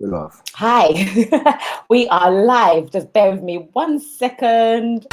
We love. Hi, we are live. Just bear with me 1 second.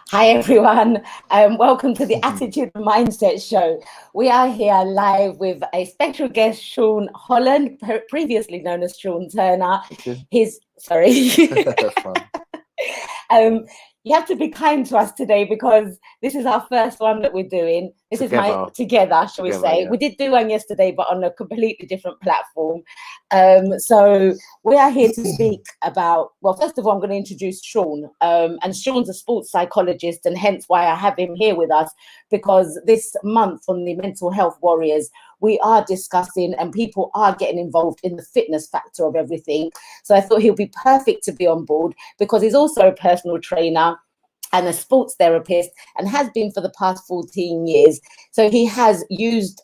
Hi everyone, welcome to the Attitude and Mindset Show. We are here live with a special guest, Sean Holland, previously known as Sean Turner. You have to be kind to us today because this is our first one that we're doing. This is together, shall we say. Yeah. We did do one yesterday, but on a completely different platform. So we are here to speak about, well, first of all, I'm going to introduce Sean. And Sean's a sports psychologist, and hence why I have him here with us, because this month on the Mental Health Warriors, we are discussing and people are getting involved in the fitness factor of everything. So I thought he'll be perfect to be on board because he's also a personal trainer and a sports therapist and has been for the past 14 years. So he has used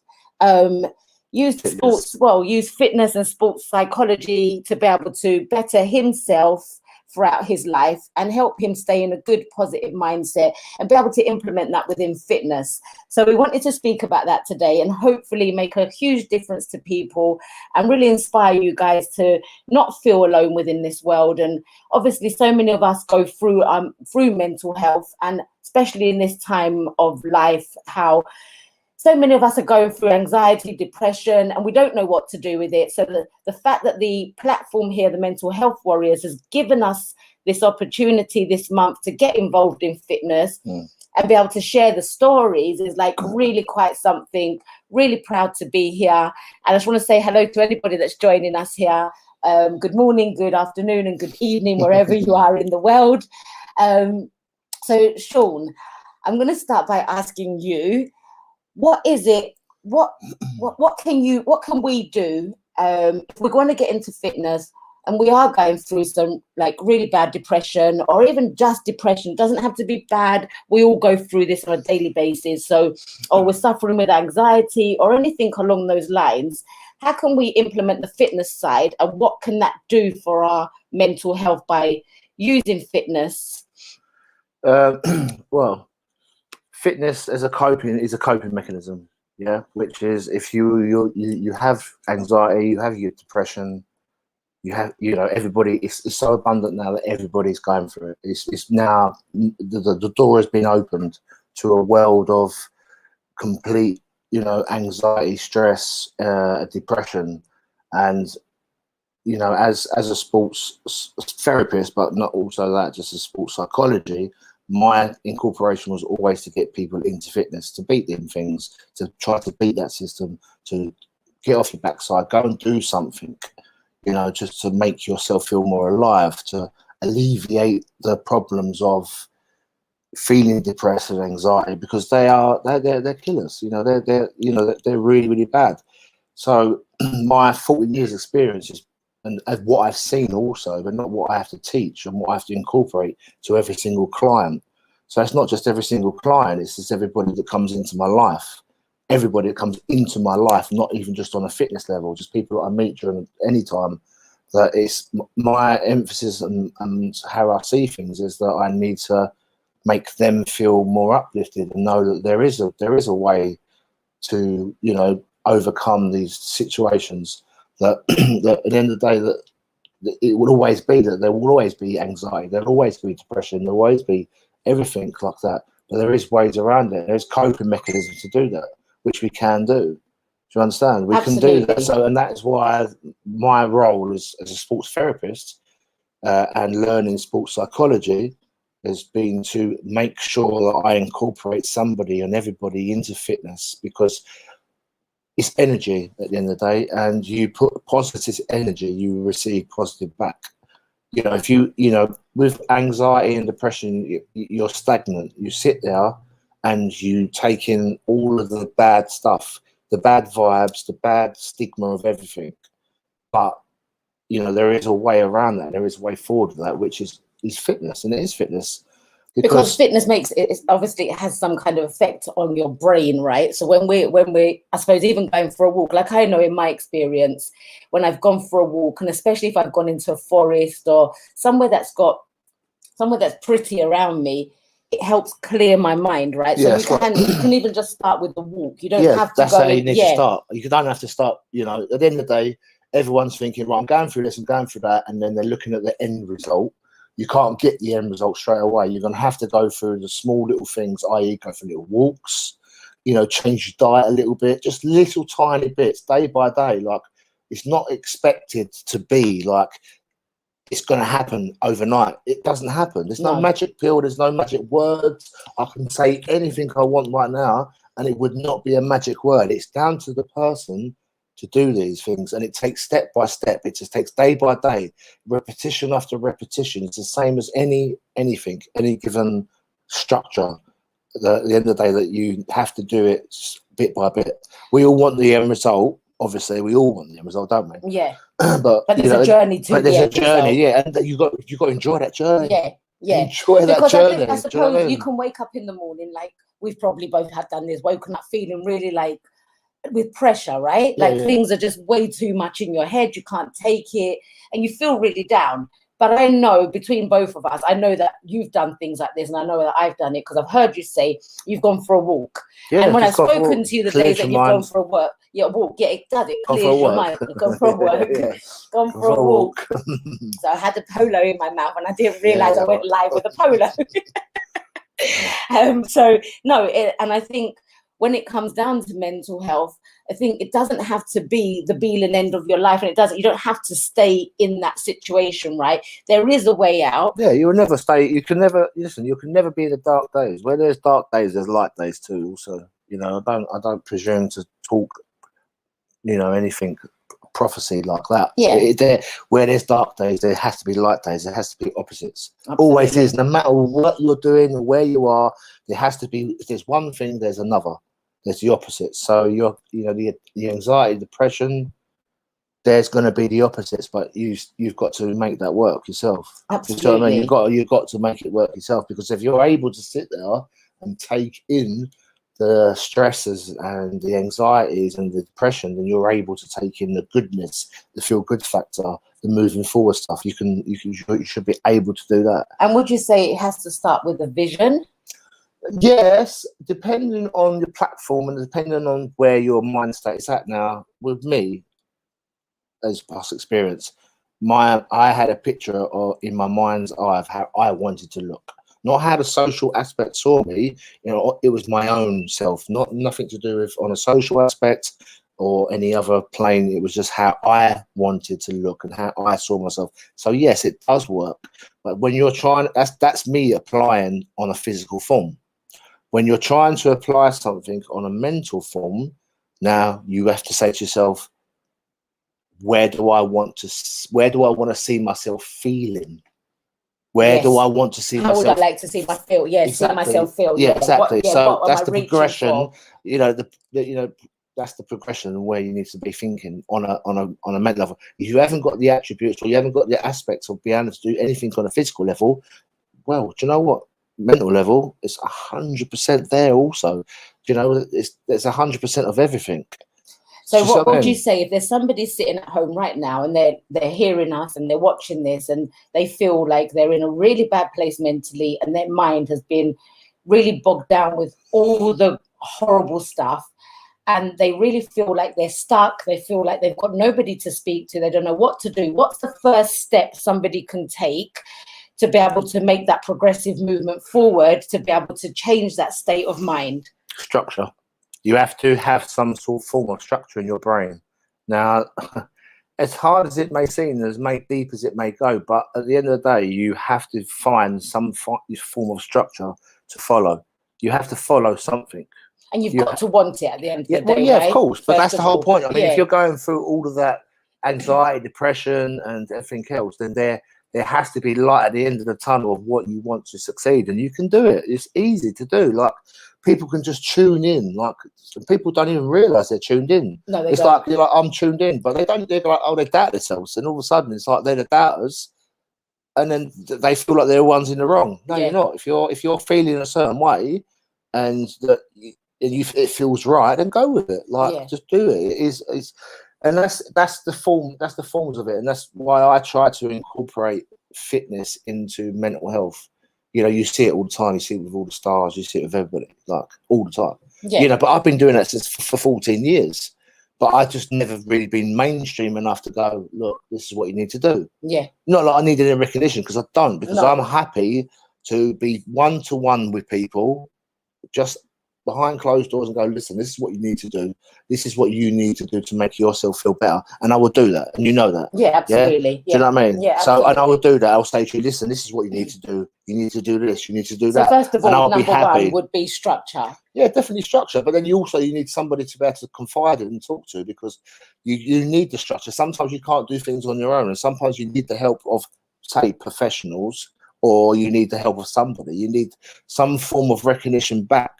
fitness and sports psychology to be able to better himself throughout his life and help him stay in a good, positive mindset and be able to implement that within fitness. So we wanted to speak about that today and hopefully make a huge difference to people and really inspire you guys to not feel alone within this world. And obviously so many of us go through mental health, and especially in this time of life, how so many of us are going through anxiety, depression, and we don't know what to do with it. So the fact that the platform here, the Mental Health Warriors, has given us this opportunity this month to get involved in fitness and be able to share the stories is like really quite something. Really proud to be here. And I just want to say hello to anybody that's joining us here. Good morning, good afternoon, and good evening, wherever you are in the world. So Sean, I'm going to start by asking you, what is it? What can we do if we're going to get into fitness and we are going through some like really bad depression or even just depression? It doesn't have to be bad. We all go through this on a daily basis. So, or we're suffering with anxiety or anything along those lines. How can we implement the fitness side, and what can that do for our mental health by using fitness? Well, fitness as a coping mechanism, yeah. Which is if you have anxiety, you have your depression, you have everybody. It's so abundant now that everybody's going through it. It's now the door has been opened to a world of complete anxiety, stress, depression, and as a sports therapist, but not also that, just as sports psychology. My incorporation was always to get people into fitness, to beat them things, to try to beat that system, to get off your backside, go and do something, just to make yourself feel more alive, to alleviate the problems of feeling depressed and anxiety, because they're killers. They're really, really bad. So my 14 years experience is, and what I've seen also, but not what I have to teach and what I have to incorporate to every single client. So it's not just every single client, it's just everybody that comes into my life. Everybody that comes into my life, not even just on a fitness level, just people that I meet during any time. That it's my emphasis and how I see things is that I need to make them feel more uplifted and know that there is a way to overcome these situations. That, that at the end of the day, that it will always be that there will always be anxiety, there'll always be depression, there'll always be everything like that. But there is ways around it. There's coping mechanisms to do that, which we can do. Do you understand? We Absolutely. Can do that. So, and that is why my role as a sports therapist and learning sports psychology has been to make sure that I incorporate somebody and everybody into fitness, because it's energy at the end of the day, and you put positive energy, you receive positive back. If with anxiety and depression, you're stagnant. You sit there and you take in all of the bad stuff the bad vibes, the bad stigma of everything. But there is a way around that. There is a way forward with that, which is fitness, and it is fitness. Because fitness makes it, obviously it has some kind of effect on your brain, right? So when we I suppose even going for a walk, like I know in my experience, when I've gone for a walk, and especially if I've gone into a forest or somewhere that's pretty around me, it helps clear my mind, right? So you can even just start with the walk. You don't have to that's go. How you need to start. You don't have to start. At the end of the day, everyone's thinking, right, I'm going through this, I'm going through that, and then they're looking at the end result. You can't get the end result straight away. You're going to have to go through the small little things, i.e. go for little walks, change your diet a little bit, just little tiny bits, day by day. Like, it's not expected to be like it's going to happen overnight. It doesn't happen. There's no magic pill. There's no magic words. I can say anything I want right now, and it would not be a magic word. It's down to the person to do these things, and it takes step by step. It just takes day by day, repetition after repetition. It's the same as anything, any given structure. At the end of the day, that you have to do it bit by bit. We all want the end result. Obviously, we all want the end result, don't we? Yeah. but there's a journey to But there's a journey, yeah, and you got to enjoy that journey. Yeah. Enjoy that journey. I suppose you can wake up in the morning, like we've probably both had done this, woken up feeling really like with pressure, right? Things are just way too much in your head. You can't take it, and you feel really down. But I know between both of us, I know that you've done things like this, and I know that I've done it because I've heard you say you've gone for a walk. Yeah, and when I've spoken to you the days that you've gone for a walk, it does. It clears your mind. You've gone for a walk. Gone for a walk. So I had the polo in my mouth, and I didn't realise I went live with a polo. And I think when it comes down to mental health, I think it doesn't have to be the be and end of your life, and you don't have to stay in that situation, right? There is a way out. Yeah, you will never stay. You can never be in the dark days. Where there's dark days, there's light days too. Also, I don't presume to talk, anything prophecy like that. Yeah. Where there's dark days, there has to be light days. There has to be opposites. Absolutely. Always is. No matter what you're doing or where you are, there has to be. If there's one thing, there's another. There's the opposite. So the anxiety, depression, there's going to be the opposites, but you've got to make that work yourself. Absolutely. You know what I mean? You've got to make it work yourself, because if you're able to sit there and take in the stresses and the anxieties and the depression, then you're able to take in the goodness, the feel good factor, the moving forward stuff. You should be able to do that. And would you say it has to start with a vision? Yes, depending on your platform and depending on where your mind state is at. Now, with me, as past experience, I had a picture in my mind's eye of how I wanted to look. Not how the social aspect saw me. It was my own self, nothing to do with on a social aspect or any other plane. It was just how I wanted to look and how I saw myself. So yes, it does work. But when you're trying, that's me applying on a physical form. When you're trying to apply something on a mental form, now you have to say to yourself, where do I want to see myself feeling? Where do I want to see myself? How would I like to see myself feel? Yeah, exactly. See myself feel. Yeah, exactly. So that's the progression. That's the progression where you need to be thinking on a mental level. If you haven't got the attributes or you haven't got the aspects of being able to do anything on a physical level, well, do you know what? Mental level is 100% there. Also, it's 100% of everything. So what would you say if there's somebody sitting at home right now and they're hearing us and they're watching this and they feel like they're in a really bad place mentally and their mind has been really bogged down with all the horrible stuff and they really feel like they're stuck, they feel like they've got nobody to speak to, they don't know what to do? What's the first step somebody can take to be able to make that progressive movement forward, to be able to change that state of mind? Structure. You have to have some sort of form of structure in your brain. Now, as hard as it may seem, as deep as it may go, but at the end of the day, you have to find some form of structure to follow. You have to follow something. And you've got to want it at the end of the day. Well, yeah, right? of course. But that's the whole point. I mean, if you're going through all of that anxiety, depression, and everything else, then there has to be light at the end of the tunnel of what you want to succeed, and you can do it. It's easy to do. Like, people can just tune in. Like people don't even realize they're tuned in. No, they it's don't. like you're like, I'm tuned in, but they don't. They're like, oh, they doubt themselves, and all of a sudden it's like they're the doubters, and then they feel like they're the ones in the wrong. No, Yeah. you're not. If you're feeling a certain way, and that it feels right, then go with it. Like just do it. It's and that's the form. That's the forms of it, and that's why I try to incorporate fitness into mental health. You know, you see it all the time. You see it with all the stars. You see it with everybody, like all the time. Yeah. You know, but I've been doing that since for 14 years. But I just never really been mainstream enough to go, look, this is what you need to do. Yeah. Not like I need any recognition, because I don't, because No. I'm happy to be one-to-one with people, just behind closed doors, and go, listen, this is what you need to do. This is what you need to do to make yourself feel better. And I will do that. And you know that. Yeah, absolutely. Do you know what I mean? Yeah, so, and I will do that. I'll say to you, listen, this is what you need to do. You need to do this. You need to do that. So first of all, and number one would be structure. Yeah, definitely structure. But then you need somebody to be able to confide in and talk to, because you need the structure. Sometimes you can't do things on your own, and sometimes you need the help of, say, professionals, or you need the help of somebody. You need some form of recognition back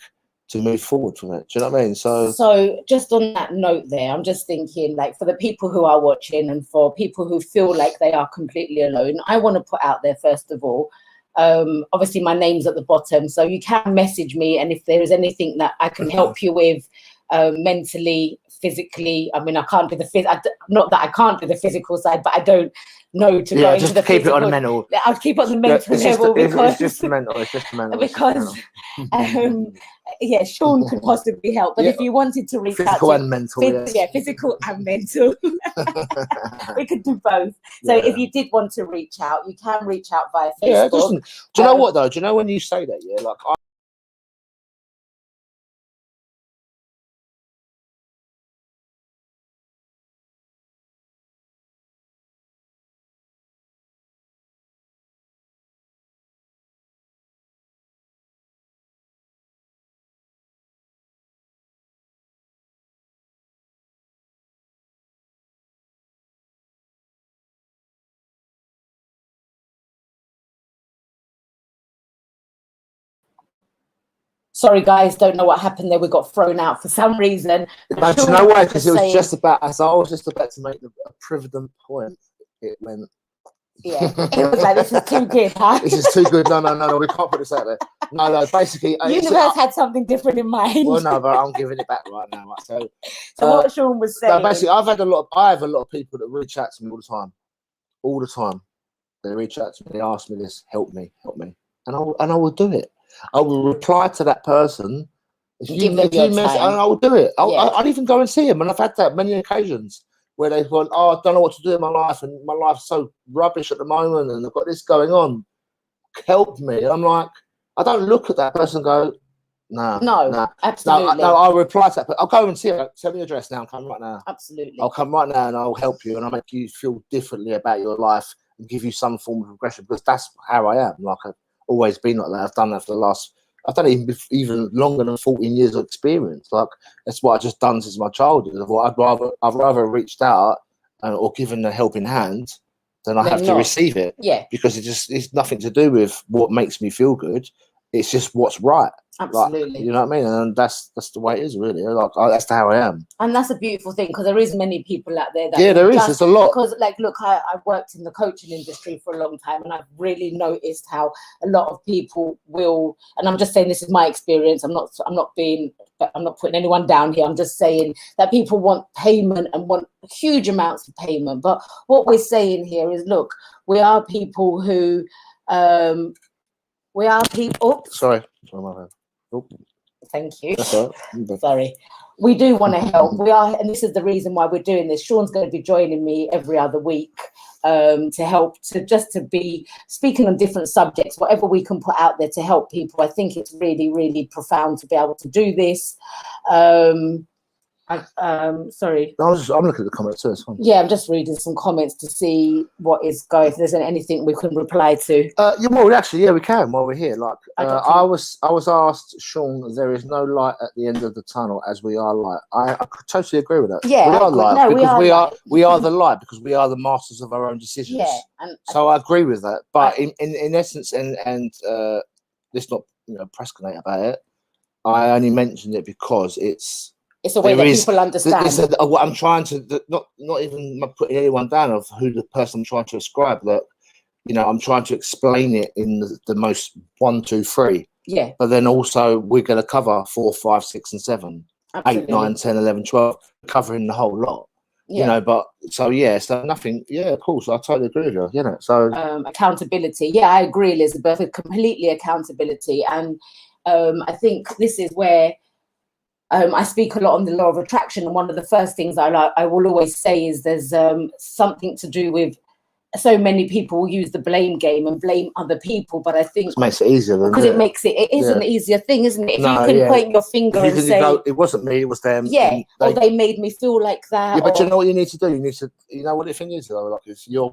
to move forward from it. Do you know what I mean? So just on that note there, I'm just thinking, like, for the people who are watching and for people who feel like they are completely alone, I want to put out there, first of all, obviously my name's at the bottom, so you can message me, and if there is anything that I can help you with, mentally, physically. I mean, I can't do not that I can't do the physical side, but I don't know to go into the keep physical. it on the mental. I'll keep it on the mental level, because it's just the mental. It's just the mental. because yeah, Sean could possibly help, but if you wanted to reach physical out to and mental, physical and mental, we could do both. So if you did want to reach out, you can reach out via Facebook. Yeah, listen, do you know what though? Do you know when you say that? Yeah, like Sorry, guys, don't know what happened there. We got thrown out for some reason. But you know why? Because it was just about, as I was just about to make a privileged point, it went. Yeah, it was like, this is too good, huh? This is too good. No, we can't put this out there. No, basically, universe had something different in mind. Well, no, but I'm giving it back right now. Right? So what Sean was saying. No, basically, I have a lot of people that reach out to me all the time. They reach out to me, they ask me this, help me, and I will do it. I will reply to that person. If you mess, and I will do it. I'll even go and see him, and I've had that many occasions where they've gone, oh, I don't know what to do in my life, and my life's so rubbish at the moment, and I've got this going on. Help me. And I'm like, I don't look at that person and go, no, absolutely. No, I'll reply to that. But I'll go and see her. Tell me your address now. I'll come right now. Absolutely. I'll come right now and I'll help you, and I'll make you feel differently about your life and give you some form of progression, because that's how I am. Like, I've always been like that. I've done that for the last, I've done it even longer than 14 years of experience. Like, that's what I've just done since my childhood. I'd rather reached out or given a helping hand than I have to receive it. Yeah. Because it's nothing to do with what makes me feel good. It's just what's right. Absolutely. Like, you know what I mean? And that's the way it is, really. Like, that's how I am. And that's a beautiful thing, because there is many people out there that there is. There's a lot. Because, like, look, I've worked in the coaching industry for a long time, and I've really noticed how a lot of people will, and I'm just saying this is my experience. I'm not putting anyone down here. I'm just saying that people want payment and want huge amounts of payment. But what we're saying here is, look, we are people who, Sorry, my bad. Oh. Thank you. That's all right. Sorry. We do want to help. We are, and this is the reason why we're doing this. Sean's going to be joining me every other week to help, to be speaking on different subjects, whatever we can put out there to help people. I think it's really, really profound to be able to do this. Sorry. I'm looking at the comments too. Yeah, I'm just reading some comments to see what is going. If there's anything we can reply to. We can while we're here. Like, I was asked, Sean, there is no light at the end of the tunnel, as we are light. I totally agree with that. Yeah, we are light, no, because we are the light, because we are the masters of our own decisions. Yeah, and so I agree with that. But in essence, and let's not procrastinate about it. I only mentioned it because it's a way that people understand. What I'm trying to, not even putting anyone down of who the person I'm trying to ascribe, that, you know, I'm trying to explain it in the most 1, 2, 3. Yeah. But then also we're going to cover 4, 5, 6, and 7, Absolutely. 8, 9, 10, 11, 12, covering the whole lot. You know, but so nothing. Yeah, of course, I totally agree with you. You know, so accountability. Yeah, I agree, Elizabeth. Completely accountability, and I think this is where I speak a lot on the law of attraction. And one of the first things I will always say is there's something to do with. So many people use the blame game and blame other people, but I think it makes it easier because it makes it is an easier thing, isn't it? If you can point your finger and say, it wasn't me, it was them. Yeah, or they made me feel like that. Yeah, but you know what you need to do? You need to, you know what the thing is though, like if you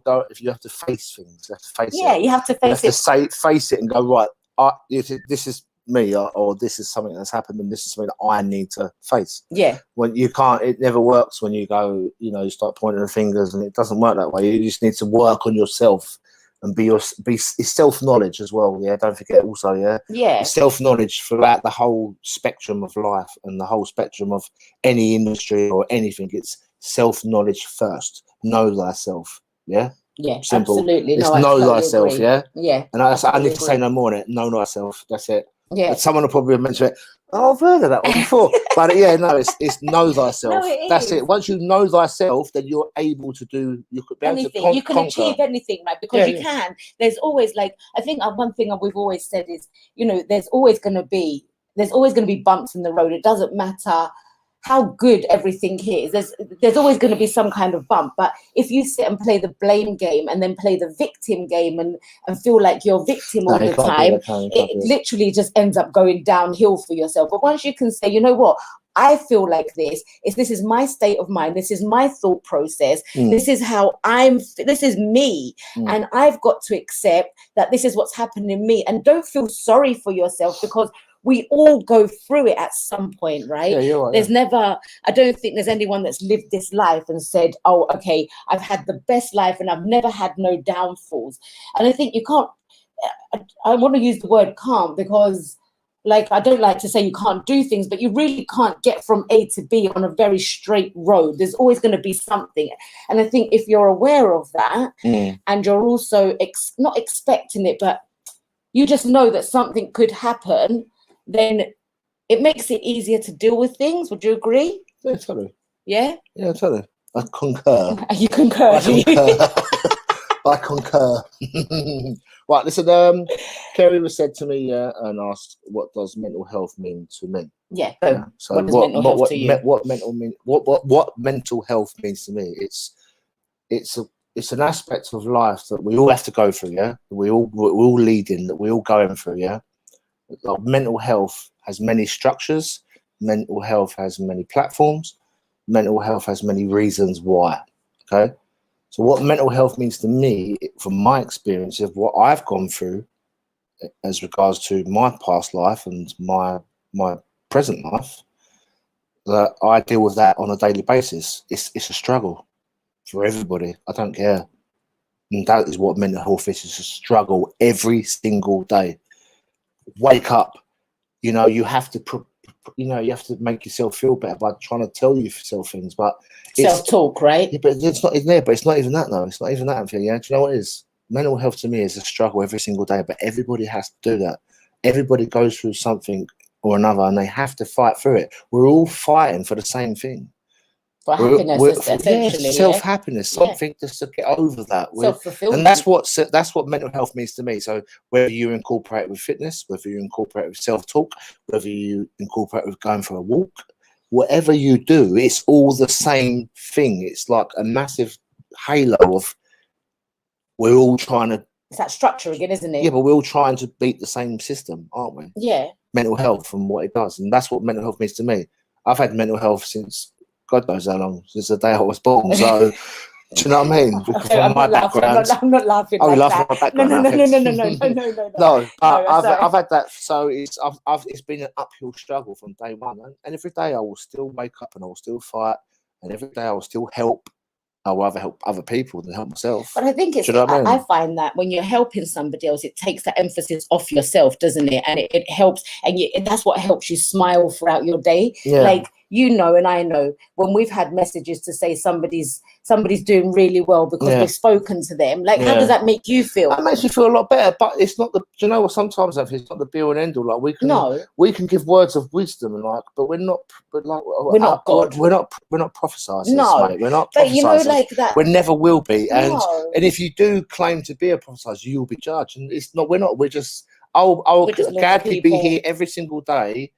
have to face things, you have to face it. Yeah, you have to face it. You have to face it and go, right, this is me, or this is something that's happened, and this is something that I need to face. Yeah. When you can't, it never works when you go, you know, you start pointing the fingers, and it doesn't work that way. You just need to work on yourself and be self-knowledge as well. Yeah, don't forget also. Yeah, self-knowledge throughout the whole spectrum of life and the whole spectrum of any industry or anything. It's self-knowledge first. Know thyself. Yeah. Yeah, simple. Absolutely. It's know thyself. Agree. Yeah. Yeah. And I need to say no more on it. Know thyself. That's it. Yeah. But someone will probably mention it. Oh, I've heard of that one before. But yeah, no, it's know thyself. No, That's it. Once you know thyself, then you're able to do. You could be anything. Able to you can achieve anything, right? Because you can. There's always, like, I think one thing we've always said is, you know, there's always going to be bumps in the road. It doesn't matter how good everything is. There's always going to be some kind of bump. But if you sit and play the blame game and then play the victim game and feel like you're victim all the time, it literally just ends up going downhill for yourself. But once you can say, you know what, I feel like this is my state of mind, this is my thought process, this is how this is me, and I've got to accept that this is what's happening in me, and don't feel sorry for yourself, because we all go through it at some point, right? Yeah, you're right. There's never, I don't think there's anyone that's lived this life and said, oh, okay, I've had the best life and I've never had no downfalls. And I think you can't, I want to use the word can't, because, like, I don't like to say you can't do things, but you really can't get from A to B on a very straight road. There's always going to be something. And I think if you're aware of that, and you're also not expecting it, but you just know that something could happen, then it makes it easier to deal with things. Would you agree? Yeah, totally. Yeah? Yeah, totally. I concur. You concur, do you? I concur. Right, listen, Kerry was said to me and asked, what does mental health mean to me? Yeah. So what does mental health to you? What mental health means to me? It's an aspect of life that we all have to go through, yeah? We're all leading, that we're all going through, yeah? Like, mental health has many structures, mental health has many platforms, mental health has many reasons why. Okay, so what mental health means to me, from my experience of what I've gone through as regards to my past life and my present life, that I deal with that on a daily basis. It's a struggle for everybody. I don't care. And that is what mental health is. It's a struggle every single day. Wake up, you know, you have to you have to make yourself feel better by trying to tell yourself things, but self-talk, right? Yeah, but it's not even that though. It's not even that, Anthea. Yeah, do you know what it is? Mental health to me is a struggle every single day, but everybody has to do that. Everybody goes through something or another, and they have to fight through it. We're all fighting for the same thing. For happiness, essentially. Self-happiness, something just to get over that. Self-fulfillment. And that's what mental health means to me. So whether you incorporate it with fitness, whether you incorporate it with self-talk, whether you incorporate it with going for a walk, whatever you do, it's all the same thing. It's like a massive halo of, we're all trying to... It's that structure again, isn't it? Yeah, but we're all trying to beat the same system, aren't we? Yeah. Mental health and what it does. And that's what mental health means to me. I've had mental health since... God knows how long, since the day I was born. So, do you know what I mean? From my background. I'm not laughing. Oh, like you're laughing at my background? No. I've had that. So it's been an uphill struggle from day one. And every day I will still wake up and I will still fight. And every day I will still help I'd rather help other people than help myself. But I think it's, Do you know what I mean? I find that when you're helping somebody else, it takes the emphasis off yourself, doesn't it? And it helps, and that's what helps you smile throughout your day. Yeah. Like, you know, and I know when we've had messages to say somebody's doing really well because we've spoken to them. Like, how does that make you feel? It makes you feel a lot better, but it's not the. Do you know what? Sometimes it's not the be all and end all. Like we can give words of wisdom and like, but we're not. But like we're not God. We're not prophesizers. No, mate. We're not. But you know, like that. We never will be. And No. and if you do claim to be a prophesizer, you'll be judged. And it's not. We're not. We're just. I'll gladly be here every single day,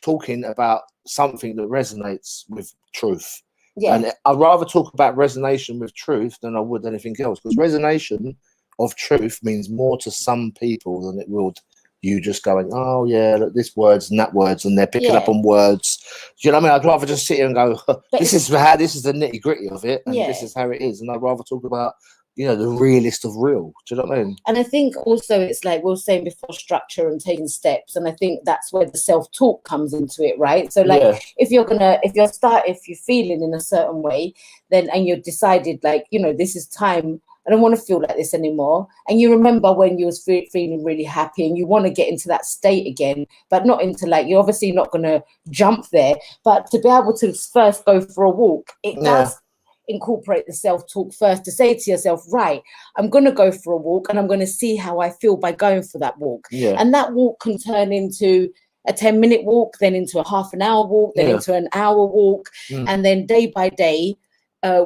talking about something that resonates with truth. Yeah. And I'd rather talk about resonation with truth than I would anything else, because resonation of truth means more to some people than it will you just going, oh yeah, look, this words and that words, and they're picking up on words. Do you know what I mean? I'd rather just sit here and go, this is the nitty gritty of it, and this is how it is. And I'd rather talk about, you know, the realist of real. Do you know what I mean? And I think also it's like we were saying before, structure and taking steps. And I think that's where the self-talk comes into it, right? So like if you're feeling in a certain way, then, and you've decided like, you know, this is time, I don't want to feel like this anymore. And you remember when you was feeling really happy and you want to get into that state again, but not into like, you're obviously not going to jump there, but to be able to first go for a walk, it does incorporate the self-talk first, to say to yourself, right, I'm going to go for a walk and I'm going to see how I feel by going for that walk. And that walk can turn into a 10-minute walk, then into a half an hour walk, then into an hour walk, and then day by day,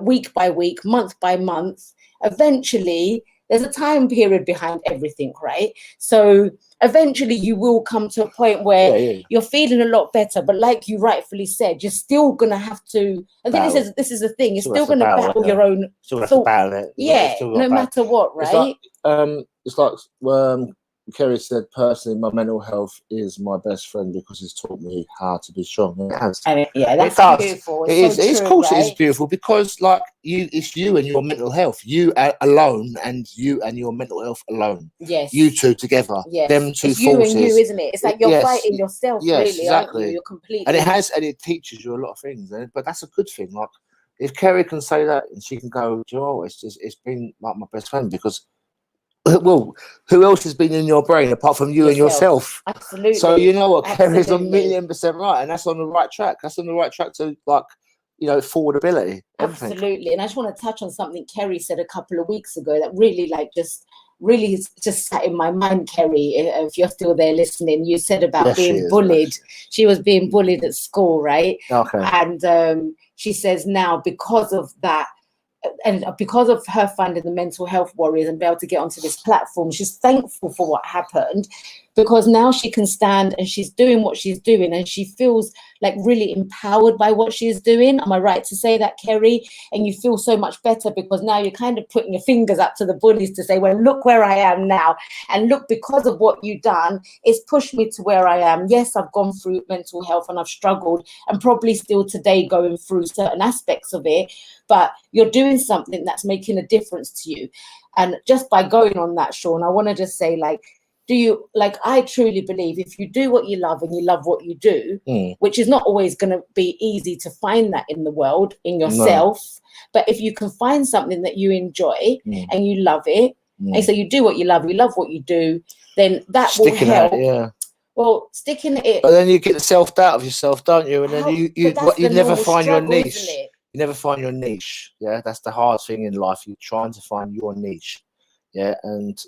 week by week, month by month. Eventually, there's a time period behind everything, right? So eventually you will come to a point where you're feeling a lot better, but like you rightfully said, you're still gonna have to. I think this is the thing. You're still gonna battle your own thoughts. Yeah, no matter what, right? It's like Kerry said, personally, my mental health is my best friend because it's taught me how to be strong. And it has. And that's beautiful. Of course, it is beautiful because, like, it's you and your mental health. You alone, and you and your mental health alone. Yes. You two together. Yes. Them two it's forces. You and you, isn't it? It's like you're fighting yourself, really, exactly. aren't you? You're completely. And it teaches you a lot of things, but that's a good thing. Like, if Kerry can say that and she can go, Joe, it's been like my best friend because. Well, who else has been in your brain apart from you and yourself? Absolutely. So you know what, Kerry's 1,000,000% right, and that's on the right track. That's on the right track to, like, you know, forwardability. Everything. Absolutely. And I just want to touch on something Kerry said a couple of weeks ago that really, really just sat in my mind, Kerry. If you're still there listening, you said about being bullied. She was being bullied at school, right? Okay. And she says now, because of that, and because of her finding the mental health warriors and be able to get onto this platform, she's thankful for what happened, because now she can stand and she's doing what she's doing and she feels like really empowered by what she's doing. Am I right to say that, Kerry? And you feel so much better because now you're kind of putting your fingers up to the bullies to say, well, look where I am now. And look, because of what you've done, it's pushed me to where I am. Yes, I've gone through mental health and I've struggled and probably still today going through certain aspects of it, but you're doing something that's making a difference to you. And just by going on that, Sean, I want to just say, like, I truly believe if you do what you love and you love what you do, which is not always going to be easy to find that in the world, in yourself, but if you can find something that you enjoy and you love it, and so you do what you love what you do, then that will help. Well, sticking it. But then you get the self-doubt of yourself, don't you? And then you never find your niche. You never find your niche. Yeah, that's the hard thing in life. You're trying to find your niche. Yeah, and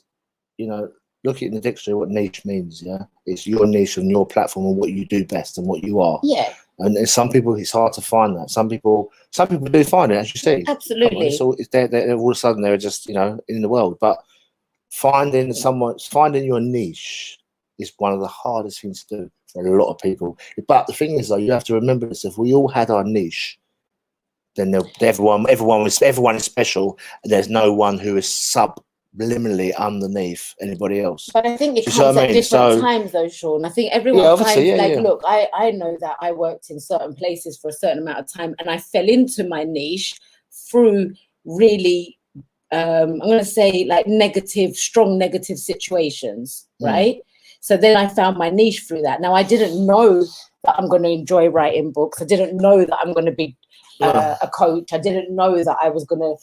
you know, look at in the dictionary what niche means. Yeah, it's your niche and your platform and what you do best and what you are. Yeah. And some people, it's hard to find that. Some people do find it, as you say. Absolutely. It's they're all of a sudden they're just, you know, in the world. But finding your niche is one of the hardest things to do for a lot of people. But the thing is, though, you have to remember this: if we all had our niche, then everyone is special, and there's no one who is subliminally underneath anybody else. But I think it comes at different times, though, Sean. I think everyone look, I know that I worked in certain places for a certain amount of time, and I fell into my niche through really, I'm going to say, like strong negative situations, right? So then I found my niche through that. Now, I didn't know that I'm going to enjoy writing books. I didn't know that I'm going to be a coach. I didn't know that I was going to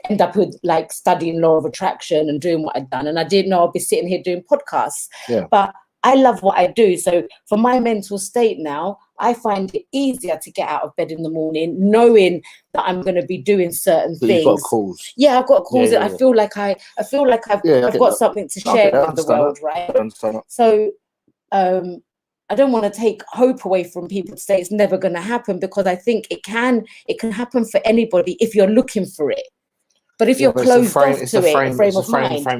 end up with like studying law of attraction and doing what I'd done. And I didn't know I'd be sitting here doing podcasts. Yeah. But I love what I do. So for my mental state now, I find it easier to get out of bed in the morning, knowing that I'm going to be doing certain But things. you've got a cause. Yeah, I've got a cause. Yeah. I feel like I've got something to share with the world, right? So I don't want to take hope away from people to say it's never going to happen, because I think it can happen for anybody if you're looking for it. But if you're closed off to it, frame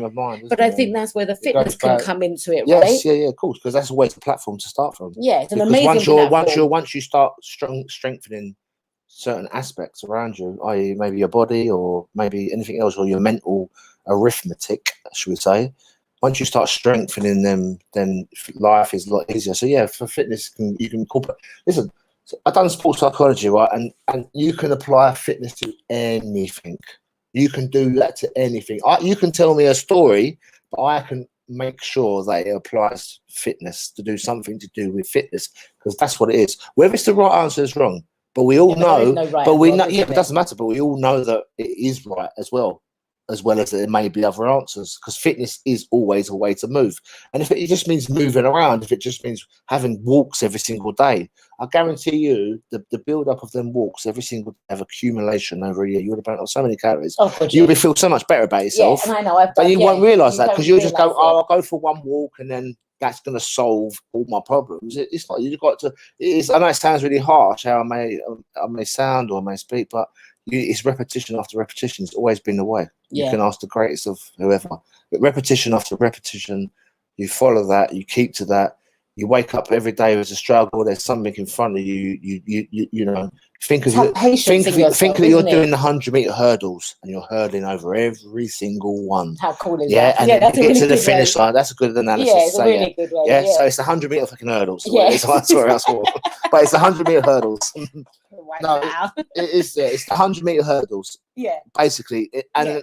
of mind. But I think that's where the fitness can come into it, right? Yeah, of course, because that's always the platform to start from. Yeah, it's an amazing platform. Once you start strengthening certain aspects around you, i.e. maybe your body or maybe anything else, or your mental arithmetic, should we say, once you start strengthening them, then life is a lot easier. So yeah, for fitness, you can incorporate. Listen, I've done sports psychology, right, and you can apply fitness to anything. You can do that to anything. You can tell me a story, but I can make sure that it applies fitness to do something to do with fitness, because that's what it is. Whether it's the right answer is wrong, but we all know. But we know. Yeah, but it doesn't matter. But we all know that it is right as well as there may be other answers, because fitness is always a way to move. And if it just means moving around, if it just means having walks every single day, I guarantee you the build up of them walks every single day of accumulation over a year, you would have burnt off so many calories. You would feel so much better about yourself. Yeah, and I know, but you won't realise that, because you'll just go, I'll go for one walk and then that's going to solve all my problems. It's not. You've got to. I know it sounds really harsh how I may sound or I may speak, but it's repetition after repetition. It's always been the way. You can ask the greatest of whoever. But repetition after repetition, you follow that, you keep to that. You wake up every day with a struggle. There's something in front of you. You know. Think that you're doing the 100-meter hurdles and you're hurdling over every single one. How cool is that? And then you get to the finish line. That's a good analysis. Yeah, it's a really good way. Yeah, so it's the 100-meter fucking hurdles. Yeah, that's where that's for. But it's the 100-meter hurdles. No, it's the 100-meter hurdles. Yeah. Basically,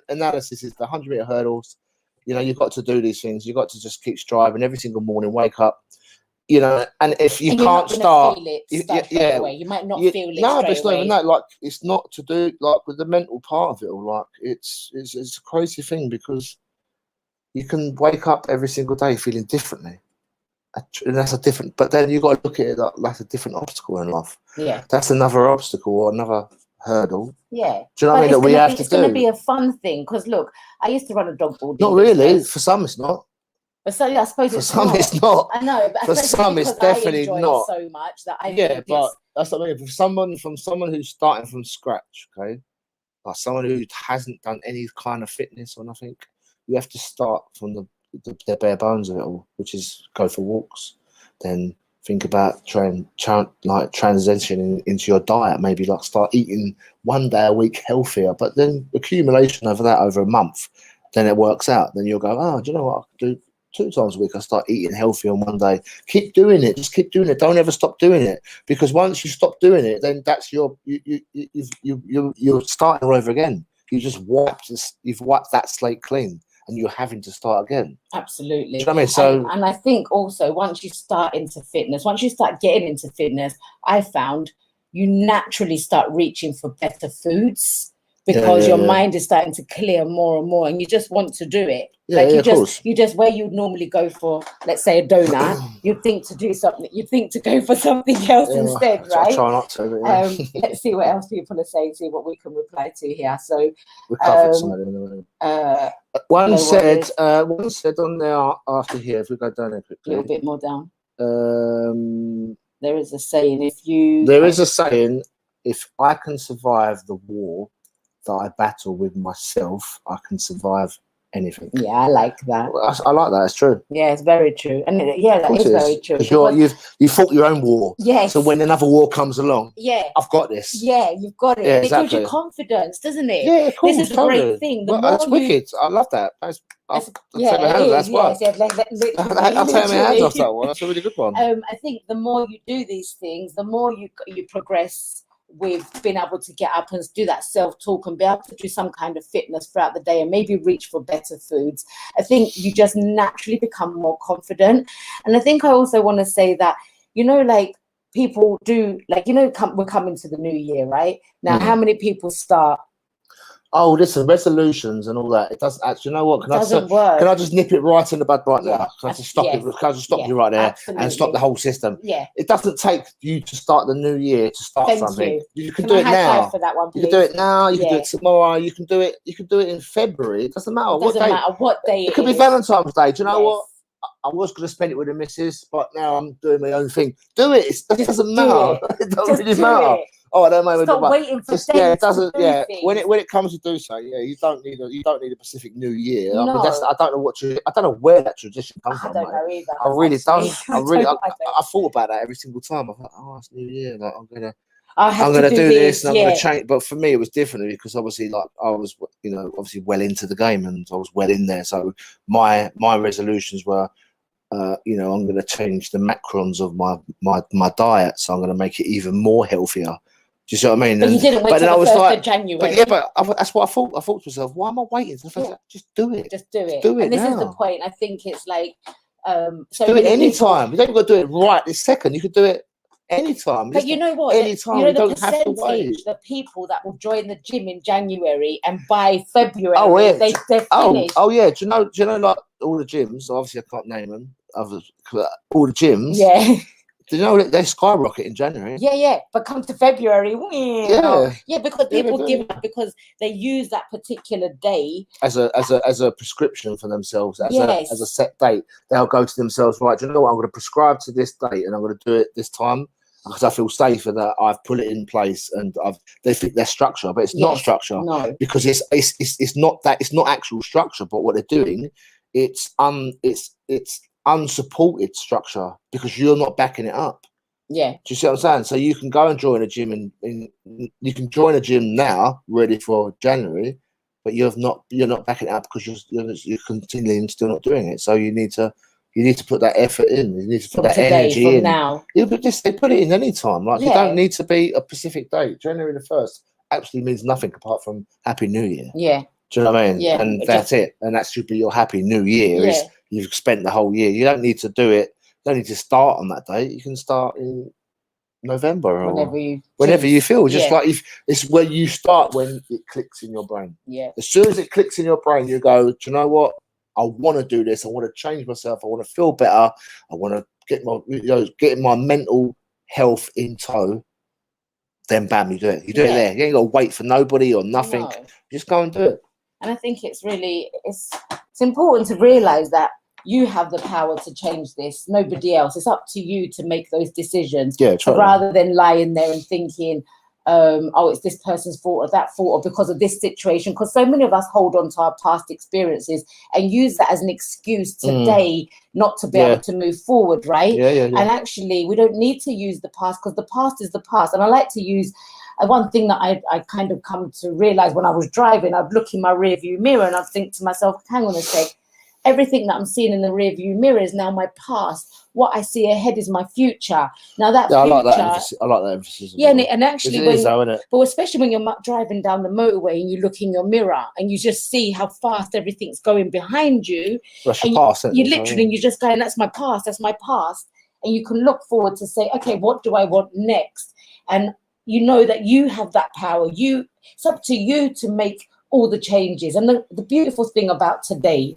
analysis is the 100-meter hurdles. You know, you've got to do these things. You've got to just keep striving every single morning. Wake up. You know, and if you can't start, you might not feel it. No, but it's not even that. Like, it's not to do like with the mental part of it all. Like, it's a crazy thing, because you can wake up every single day feeling differently, and that's a different. But then you got to look at it like a different obstacle in life. Yeah, that's another obstacle or another hurdle. Yeah, do you know what I mean? That we have to do. It's going to be a fun thing, because look, I used to run a dog boarding. Not really. For some, it's not. But so I suppose for some it's not. I know, but for some it's definitely not. So much that I think but that's what I mean. For someone who's starting from scratch, okay, like someone who hasn't done any kind of fitness or nothing, you have to start from the bare bones of it all, which is go for walks, then think about transitioning into your diet. Maybe like start eating one day a week healthier, but then accumulation over a month, then it works out. Then you'll go, oh, do you know what I can do? 2 times a week, I start eating healthy on one day. Keep doing it. Just keep doing it. Don't ever stop doing it, because once you stop doing it, then that's you're starting all over again. You've wiped that slate clean, and you're having to start again. Absolutely. Do you know what I mean? So, and I think also once you start getting into fitness, I found you naturally start reaching for better foods, because your mind is starting to clear more and more, and you just want to do it. You just where you'd normally go for, let's say, a donut, you'd think to do something. You'd think to go for something else instead, right? I try not to. But let's see what else people are saying. See what we can reply to here. So we covered something. One said on there after here. If we go down there quickly, a little bit more down. There is a saying. If I can survive the war that I battle with myself, I can survive anything. Yeah, I like that. I like that. It's true. Yeah, it's very true. And that is very true. Because you fought your own war. Yes. So when another war comes along, I've got this. Yeah, you've got it. Yeah, it gives you confidence, doesn't it? Yeah, cool. This is a great thing. That's wicked. I love that. That's work. I'll take my hands off that one. That's a really good one. I think the more you do these things, the more you progress with being able to get up and do that self-talk and be able to do some kind of fitness throughout the day and maybe reach for better foods. I think you just naturally become more confident. And I think I also want to say that, like people do, like, you know, we're coming to the new year, right? Now, how many people start? Oh, listen, resolutions and all that. It doesn't actually. You know what? Can I just nip it right in the bud right now? Can I just stop it? Can I just stop you right there and stop the whole system? Yeah. It doesn't take you to start the new year to start something. You can do it high now. five for that one, please? You can do it now. You can do it tomorrow. You can do it. You can do it in February. It doesn't matter what day. Doesn't matter what day it could be Valentine's Day. Do you know what? I was going to spend it with the missus, but now I'm doing my own thing. Do it. It doesn't matter. It doesn't really matter. Oh, I don't know. Stop waiting for it doesn't. Yeah, when it comes to do so, you don't need a Pacific New Year. No. I mean, I don't know where that tradition comes from. I don't know either. I really don't. I thought about that every single time. I thought, oh, it's New Year. Like, I'm gonna do this and I'm gonna change. But for me, it was different because obviously, like, I was, obviously well into the game and I was well in there. So my resolutions were, I'm going to change the macrons of my diet, so I'm going to make it even more healthier. Do you see what I mean? But you didn't wait till the 1st of January. But that's what I thought. I thought to myself, why am I waiting? Just do it. Just do it. Do it. And this now. is the point. I think it's like, so do it anytime. You don't got to do it right this second. You could do it anytime. But you know what? Anytime. You know, you don't have to wait. The people that will join the gym in January and by February, they're finished. Oh yeah. Do you know like all the gyms? Obviously, I can't name them. All the gyms. Yeah. Do you know they skyrocket in January? Yeah. But come to February, because people give up because they use that particular day as a prescription for themselves, as a set date. They'll go to themselves, right? Do you know what? I'm going to prescribe to this date, and I'm going to do it this time because I feel safer that I've put it in place, and they think they're structure, but it's not structure. No, because it's not that. It's not actual structure, but what they're doing, it's unsupported structure because you're not backing it up. Yeah. Do you see what I'm saying? So you can go and join a gym and you can join a gym now ready for January, but you're not backing it up because you're continually still not doing it. So you need to put that effort in. You need to put that energy in. Now. Yeah, but they put it in any time. Like you don't need to be a specific date. January the 1st actually means nothing apart from Happy New Year. Yeah. Do you know what I mean? Yeah. And that's it. And that should be your Happy New Year. Yeah. You've spent the whole year. You don't need to do it. You don't need to start on that date. You can start in November or whenever you feel. Just like it's where you start when it clicks in your brain. Yeah. As soon as it clicks in your brain, you go, do you know what? I want to do this. I want to change myself. I want to feel better. I want to get my mental health in tow. Then bam, you do it. You do it there. You ain't got to wait for nobody or nothing. No. Just go and do it. And I think it's important to realize that you have the power to change this. Nobody else. It's up to you to make those decisions. Yeah, rather than lying there and thinking, it's this person's fault or that fault or because of this situation. Because so many of us hold on to our past experiences and use that as an excuse today not to be able to move forward, right? Yeah. And actually, we don't need to use the past because the past is the past. And I like to use one thing that I kind of come to realize when I was driving, I'd look in my rearview mirror and I'd think to myself, hang on a sec, everything that I'm seeing in the rearview mirror is now my past. What I see ahead is my future. Now that future, I like that emphasis. Yeah, and actually, but especially when you're driving down the motorway and you look in your mirror and you just see how fast everything's going behind you. That's your past. You literally, you're just going, that's my past. That's my past. And you can look forward to say, okay, what do I want next? And you know that you have that power. It's up to you to make all the changes. And the beautiful thing about today,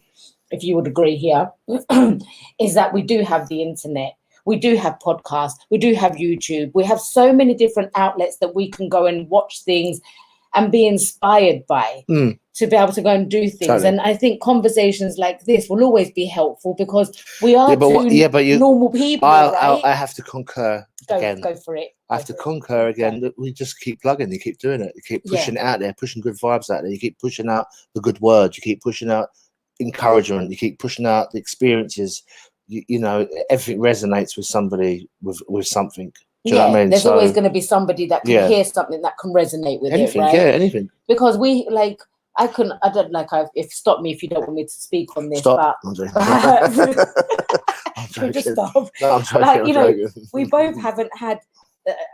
if you would agree here, is that we do have the internet. We do have podcasts. We do have YouTube. We have so many different outlets that we can go and watch things and be inspired by to be able to go and do things. Totally. And I think conversations like this will always be helpful because we are normal people, right? I have to concur again. Go for it. I have to concur again. We just keep plugging. You keep doing it. You keep pushing it out there, pushing good vibes out there. You keep pushing out the good words. You keep pushing out encouragement. You keep pushing out the experiences. You know, everything resonates with somebody with something. Do you know what I mean? There's always going to be somebody that can hear something that can resonate with anything, it, right? Yeah, anything. Because stop me if you don't want me to speak on this. Stop. But I'm joking. Just stop. No, I'm joking. We both haven't had.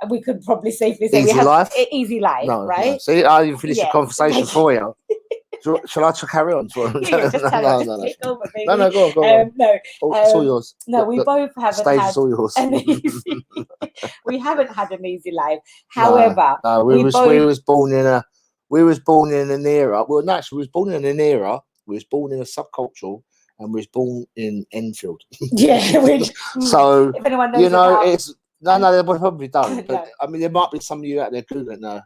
We could probably safely say easy we have life. Easy life, right? No. See, I even finished the conversation for you. Shall I carry on? Yeah, just carry on. Just take over, baby. No, go on. It's all yours. No, we both haven't stage had is all yours. an easy. We haven't had an easy life. However, we was born in an era. Well, no, actually, we was born in an era. We was born in a subcultural, and we was born in Enfield. Yeah, so if anyone knows, you know, it's. No, they probably don't. But No. I mean, there might be some of you out there Googling now.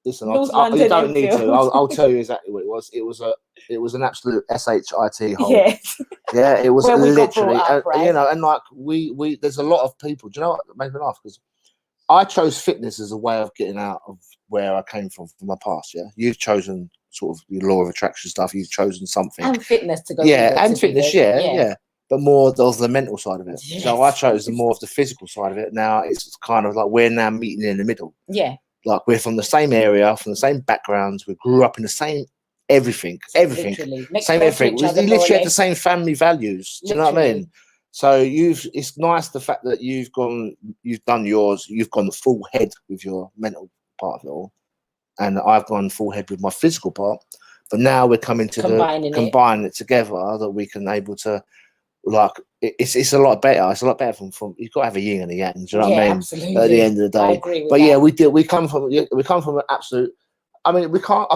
Listen, North you London, don't need to. Enfield. I'll tell you exactly what it was. It was an absolute shit hole. Yes. Yeah, it was Where we got literally. brought up, right? You know, and like we there's a lot of people. Do you know what made me laugh? Because I chose fitness as a way of getting out of where I came from my past. Yeah, you've chosen sort of your law of attraction stuff. You've chosen something And fitness to go. Yeah, and fitness. Yeah. But more of the mental side of it. Yes. So I chose the more of the physical side of it. Now it's kind of like we're now meeting in the middle. Yeah. Like we're from the same area, from the same backgrounds. We grew up in the same everything. Same everything. We literally had the same family values. Do you know what I mean? So it's nice the fact that you've done yours. You've gone full head with your mental part of it all, and I've gone full head with my physical part. But now we're coming to combining it together that we can able to. Like it's a lot better. It's a lot better from you've got to have a yin and a yang. Do you know what I mean? Absolutely. At the end of the day, I agree with but that. yeah, we come from an absolute. I mean, we can't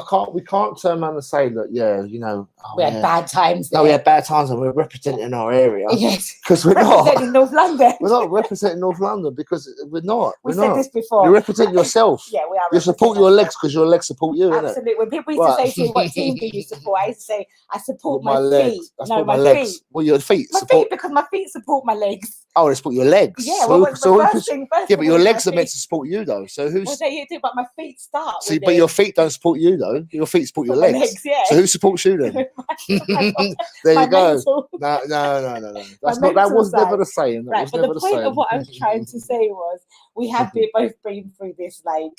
turn around and say that. Yeah, you know, we had bad times. No, we had bad times, and we're representing our area. Yes, because we're representing North London. We're not representing North London because we're not. We said this before. You represent yourself. Yeah, we are. You support your legs because your legs support you. Absolutely. When people used to say to me, "What team do you support?" I used to say, "I support my legs. feet." I support my legs. Feet. Well, your feet. My feet, because my feet support my legs. Oh, they support your legs. Yeah. First but your legs are meant to support you, though. So who's? Well, they do, but my feet start. See, but your feet don't support you, though. Your feet support your legs. Yeah. So who supports you then? There you go. No. That was never the saying. Right, but the point of what I was trying to say was we have both been through this, like,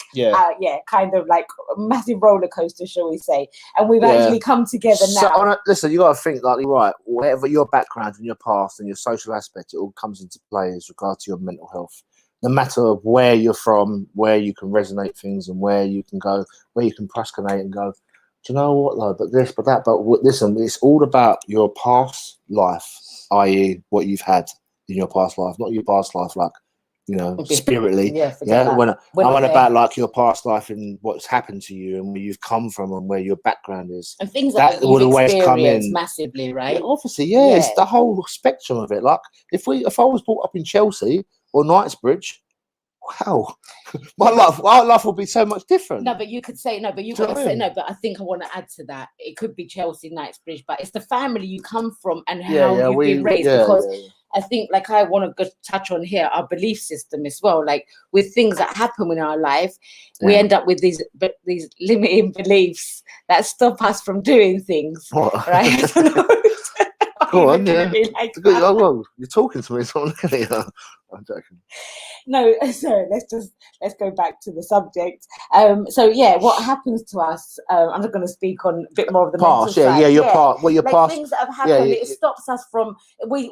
kind of like a massive roller coaster, shall we say? And we've actually come together now. Listen, you got to think like right. Whatever your background and your past and your social aspect, it all comes into play as regards to your mental health. No matter where you're from, where you can resonate things, and where you can go, where you can proskinate and go. Do you know what though? But this, but that, but listen, it's all about your past life, i.e., what you've had in your past life, not your past life, like, you know, spiritly. When I went about like your past life and what's happened to you and where you've come from and where your background is, and things that would always come in massively, right? Yeah, obviously, it's the whole spectrum of it. Like if I was brought up in Chelsea or Knightsbridge. Wow, my life will be so much different. No, but you could say no, but you could say no. But I think I want to add to that. It could be Chelsea, Knightsbridge, but it's the family you come from and how you've been raised. Because I think, like, I want to touch on here our belief system as well. Like with things that happen in our life, we end up with these limiting beliefs that stop us from doing things. Right? Go on, well, you're talking to me, so I'm joking. No, so let's go back to the subject. What happens to us? I'm not going to speak on a bit more of the past. Mental side. Your part. Well, your past. Things that have happened. It stops us from we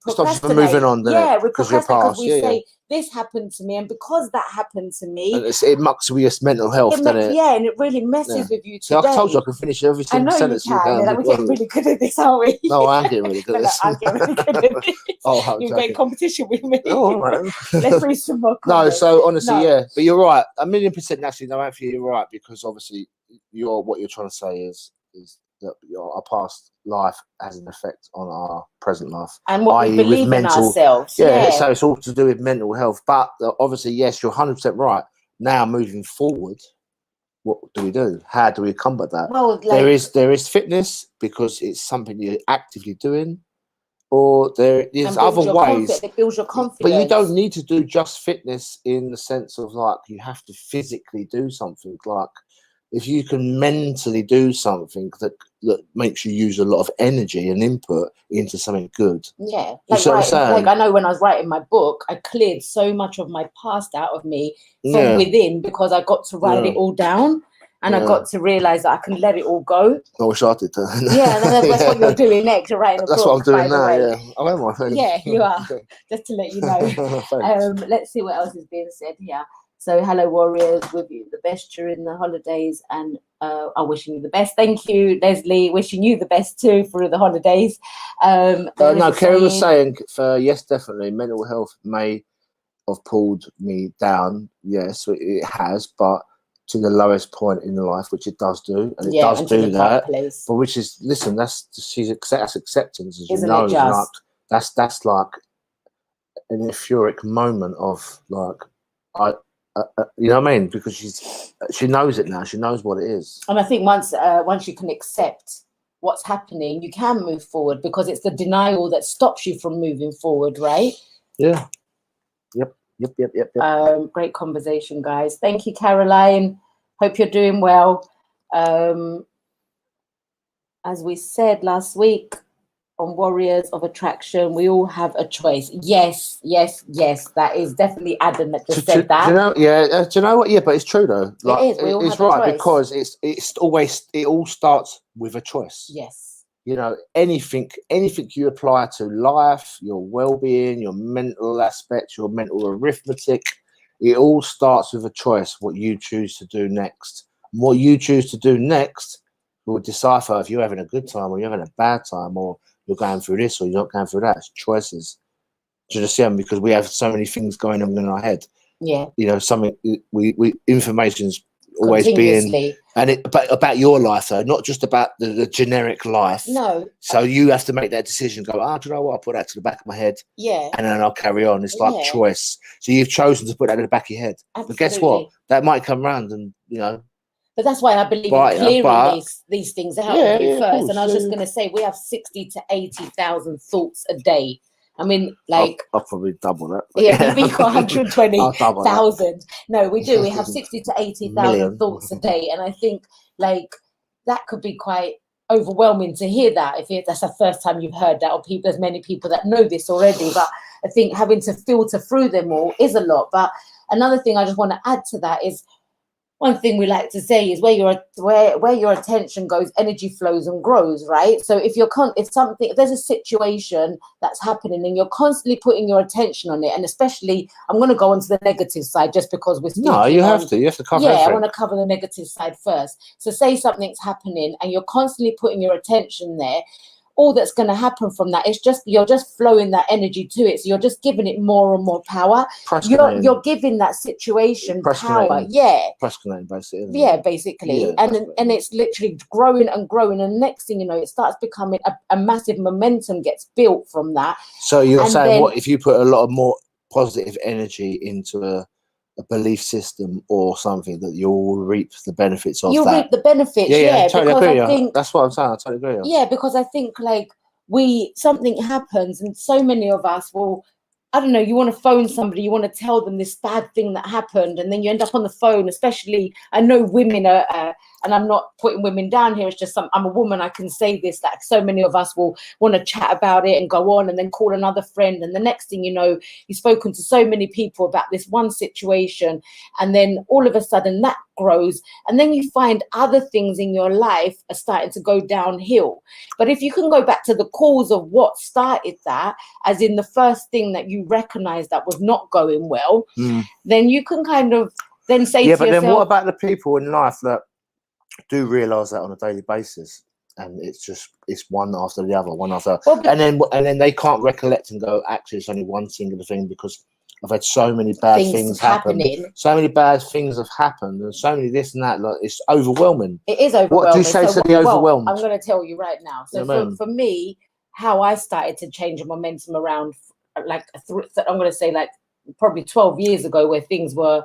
stops us from moving on. We procrastinate because we say this happened to me, and because that happened to me, and it mucks with your mental health, doesn't it? Yeah, and it really messes with you. See, I told you I can finish every single sentence. I know you can. We're getting really good at this, aren't we? No, I'm getting really good at this. I'm getting really good at this. You're getting competition with me. Oh, right. Let's read some more. No, so honestly, but you're right. 1,000,000% actually, no, Anthea, you're right, because obviously what you're trying to say is that our past life has an effect on our present life. And what we believe in ourselves. Yeah, so it's all to do with mental health. But obviously, yes, you're 100% right. Now, moving forward, what do we do? How do we combat that? Well, there is fitness because it's something you're actively doing. Or there's other ways. It builds your confidence. But you don't need to do just fitness in the sense of like you have to physically do something. Like if you can mentally do something that makes you use a lot of energy and input into something good. Yeah. Like I know when I was writing my book, I cleared so much of my past out of me from within because I got to write it all down. And I got to realise that I can let it all go. I wish I did that. Yeah, that's what you're doing next. You're writing a book. That's what I'm doing now, I am, I think. Yeah, you are. Just to let you know. Let's see what else is being said here. So hello, warriors, with you the best during the holidays, and I'm wishing you the best. Thank you, Leslie. Wishing you the best too for the holidays. No, Kerry was saying, yes, definitely, mental health may have pulled me down. Yes, it has, but to the lowest point in life, which it does do, and it does do that. But which is, listen, that's acceptance, as Isn't you know. it just? Like, that's like an euphoric moment of like, you know what I mean? Because she knows it now. She knows what it is. And I think once you can accept what's happening, you can move forward, because it's the denial that stops you from moving forward, right? Yeah. Yep. Great conversation, guys. Thank you, Caroline. Hope you're doing well. As we said last week on Warriors of Attraction, we all have a choice. Yes. That is definitely Adam that just said that. Do you know what? Yeah, but it's true though. Like, it is. We all it's have right, a choice. because it all starts with a choice. Yes. You know, anything you apply to life, your well-being, your mental aspects, your mental arithmetic, it all starts with a choice, what you choose to do next. And what you choose to do next will decipher if you're having a good time or you're having a bad time, or you're going through this or you're not going through that. It's choices. Do you understand? Because we have so many things going on in our head. Yeah. You know, something information's always being, but about your life though, not just about the generic life. No. So you have to make that decision. Go, do you know what? I'll put that to the back of my head. Yeah. And then I'll carry on. It's like choice. So you've chosen to put that in the back of your head. Absolutely. But guess what? That might come round, and you know. But that's why I believe in clearing these things out of you first. And I was just going to say, we have 60 to 80,000 thoughts a day. I mean, like, I'll probably double that. Yeah, maybe 120,000. No, we do. We have 60 to 80,000 thoughts a day, and I think like that could be quite overwhelming to hear that. If that's the first time you've heard that, or there's many people that know this already. But I think having to filter through them all is a lot. But another thing I just want to add to that is, one thing we like to say is where your attention goes, energy flows and grows, right? So if there's a situation that's happening and you're constantly putting your attention on it, and especially, I'm going to go on to the negative side just because we're speaking. No, you have to cover everything. I want to cover the negative side first. So say something's happening and you're constantly putting your attention there. All that's going to happen from that is you're just flowing that energy to it. So you're just giving it more and more power. You're giving that situation power. Yeah. Basically. Yeah, basically. Yeah, and it's literally growing and growing. And next thing you know, it starts becoming a massive momentum gets built from that. So you're saying, what if you put a lot of more positive energy into a belief system or something, that you'll reap the benefits of that? You'll reap the benefits, yeah, totally agree. I think that's what I'm saying. I totally agree. Yeah, because I think like something happens and so many of us will, I don't know, you want to phone somebody, you want to tell them this bad thing that happened, and then you end up on the phone, especially, I know women are, and I'm not putting women down here, it's just I'm a woman, I can say this, like so many of us will want to chat about it and go on and then call another friend, and the next thing you know, you've spoken to so many people about this one situation, and then all of a sudden that grows, and then you find other things in your life are starting to go downhill. But if you can go back to the cause of what started that, as in the first thing that you recognize that was not going well, then you can kind of then say to yourself, then what about the people in life that do realize that on a daily basis, and it's one after the other, and then they can't recollect and go, actually it's only one singular thing, because I've had so many bad things happen. So many bad things have happened, and so many this and that. Like, it's overwhelming. It is overwhelming. What do you say to the overwhelmed? I'm going to tell you right now. So for me, how I started to change the momentum around, like I'm going to say like probably 12 years ago, where things were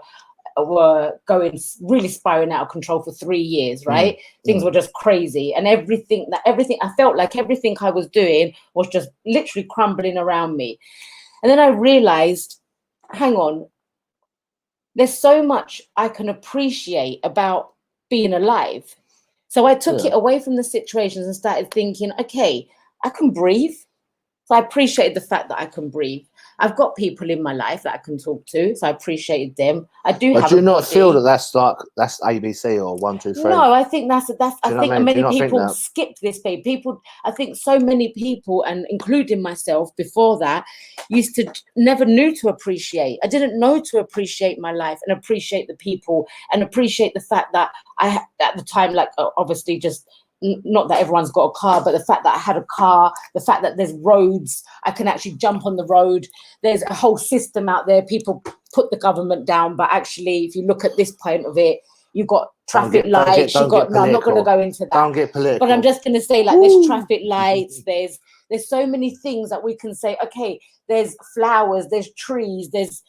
going really spiraling out of control for 3 years, right? Things were just crazy, and everything I felt like everything I was doing was just literally crumbling around me. And then I realized, hang on, there's so much I can appreciate about being alive. So I took it away from the situations and started thinking, okay, I can breathe. So I appreciated the fact that I can breathe. I've got people in my life that I can talk to, so I appreciated them. I do But have do you a not body. feel that that's ABC or 1, 2, 3? No, I think I Do think you know what I mean? Do many you not think people that? skip this page. I think so many people, and including myself before that, used to never knew to appreciate. I didn't know to appreciate my life and appreciate the people and appreciate the fact that at the time, like obviously just not that everyone's got a car, but the fact that I had a car, the fact that there's roads, I can actually jump on the road. There's a whole system out there. People put the government down, but actually, if you look at this point of it, you've got traffic lights. No, I'm not going to go into that. Don't get political. But I'm just going to say, like, there's traffic lights. There's so many things that we can say. Okay, there's flowers. There's trees. There's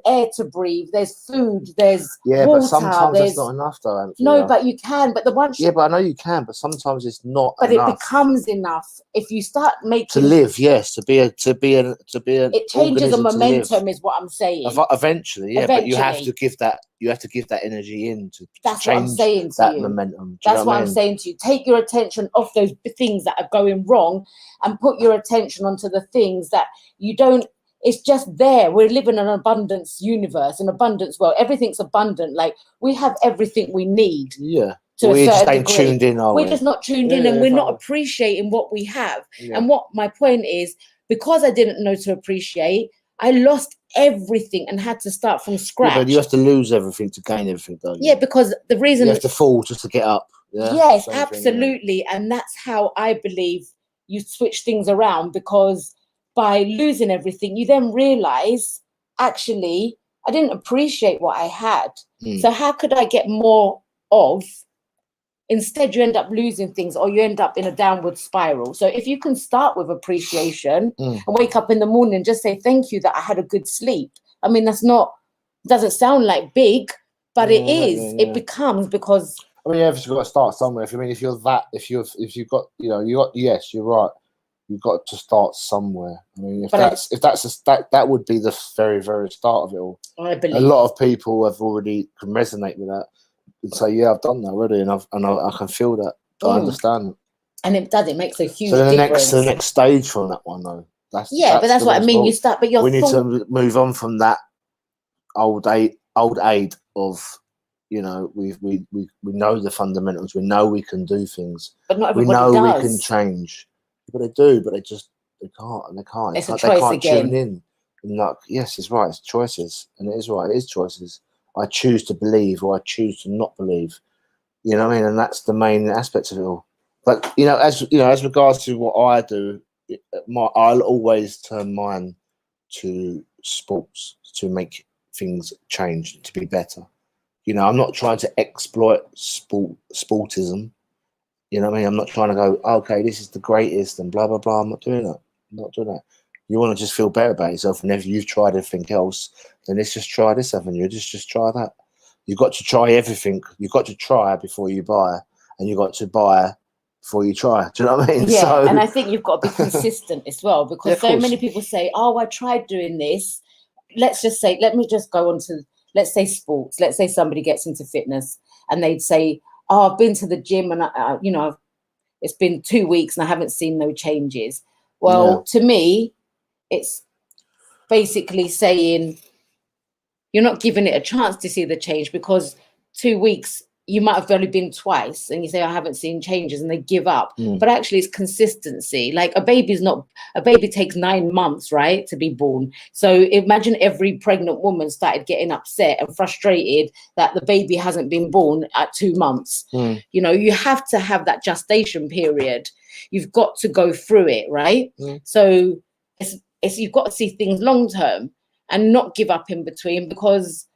air to breathe. There's food. There's water. But sometimes that's not enough, though. Anthea. No, but you can. But the one. Yeah, but I know you can. But sometimes it's not. But enough. It becomes enough if you start making to live. Yes, to be a. It changes the momentum, is what I'm saying. Eventually, yeah. But you have to give that. You have to give that energy in to That's change what I'm saying to that you. momentum. That's what I'm saying to you. Take your attention off those things that are going wrong and put your attention onto the things that you don't. It's just there. We're living in an abundance universe, an abundance world. Everything's abundant. Like we have everything we need. Yeah. We just ain't tuned in, are we? We're just not tuned in, and we're not appreciating what we have. Yeah. And what my point is, because I didn't know to appreciate, I lost everything and had to start from scratch. Yeah, but you have to lose everything to gain everything, don't you? Yeah, because the reason you have to fall just to get up. Yeah? Yes, absolutely. And that's how I believe you switch things around, because by losing everything, you then realize, actually, I didn't appreciate what I had. So how could I get more of? Instead, you end up losing things, or you end up in a downward spiral. So if you can start with appreciation and wake up in the morning and just say, thank you that I had a good sleep. I mean, doesn't sound like big, but it is. Yeah. It becomes, because. I mean, you've got to start somewhere. If you've got, yes, you're right. You've got to start somewhere. I mean, that would be the very, very start of it all. I believe a lot of people can resonate with that. And say, yeah, I've done that already, and I can feel that. I understand. And it makes a huge difference. So the next stage from that one, though. That's what I mean. You start, but we need to move on from that old aid of, we know the fundamentals. We know we can do things. But not everybody does. We can change. But they do, but they can't, and they can't. It's a choice again. Tune in. And like, yes, it's right. It's choices, and it is right. It is choices. I choose to believe, or I choose to not believe. You know what I mean? And that's the main aspect of it all. But as regards to what I do, I'll always turn mine to sports to make things change, to be better. I'm not trying to exploit sportism. You know what I mean? I'm not trying to go, okay, this is the greatest and blah blah blah. I'm not doing that. You want to just feel better about yourself, and if you've tried everything else, then let's just try this avenue. Just try that. You've got to try everything. You've got to try before you buy, and you've got to buy before you try. Do you know what I mean? Yeah, and I think you've got to be consistent as well, because so many people say, oh, I tried doing this. Let me just go on to, let's say sports. Let's say somebody gets into fitness and they'd say, oh, I've been to the gym and, it's been 2 weeks and I haven't seen no changes. Well, to me, it's basically saying you're not giving it a chance to see the change, because 2 weeks you might have only been twice and you say I haven't seen changes, and they give up. But actually it's consistency. Like a baby takes 9 months, right, to be born. So imagine every pregnant woman started getting upset and frustrated that the baby hasn't been born at 2 months. You have to have that gestation period. You've got to go through it, right? So it's you've got to see things long term and not give up in between, because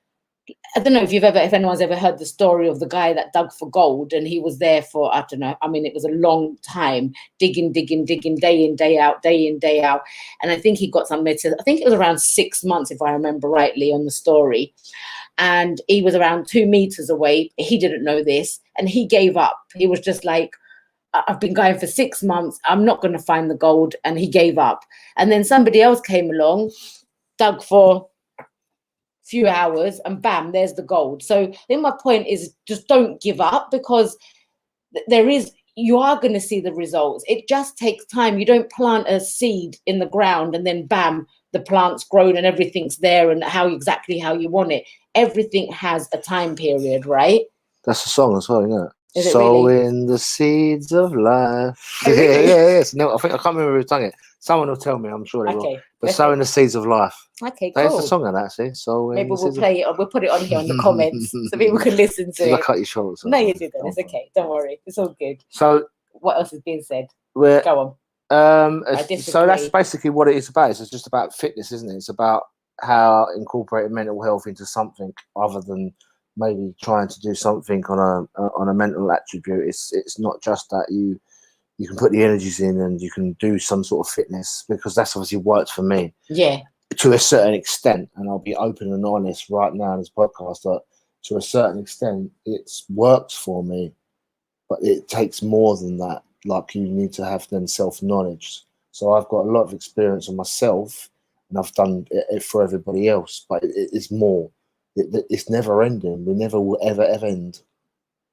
I don't know if anyone's ever heard the story of the guy that dug for gold, and he was there for, I don't know, I mean, it was a long time, digging, day in, day out. And I think he got I think it was around 6 months, if I remember rightly on the story. And he was around 2 meters away. He didn't know this, and he gave up. He was just like, I've been going for 6 months. I'm not going to find the gold. And he gave up. And then somebody else came along, dug for few hours, and bam, there's the gold. So I think my point is, just don't give up, because you are going to see the results. It just takes time. You don't plant a seed in the ground and then bam, the plant's grown and everything's there and how you want it. Everything has a time period, right? That's a song as well, isn't it? Is it Sowing really? the seeds of life. Oh, really? Yes. No, I can't remember who sung it. Someone will tell me. I'm sure they will. Okay. But sowing the seeds of life. Okay, That's cool. the song of that, actually. Sowing Maybe the we'll seeds play it. We'll put it on here in the comments so people can listen to I it. cut you short. No, you didn't. It's okay. Don't worry. It's all good. So What else is being said? we're Go on. I so that's disagree. basically what it is about. It's just about fitness, isn't it? It's about how incorporating mental health into something other than maybe trying to do something on a mental attribute. It's not just that you can put the energies in and you can do some sort of fitness, because that's obviously worked for me. Yeah. To a certain extent, and I'll be open and honest right now in this podcast, that to a certain extent it's worked for me, but it takes more than that. Like, you need to have then self-knowledge. So I've got a lot of experience on myself, and I've done it for everybody else, but it's more. It's never ending. We never will ever end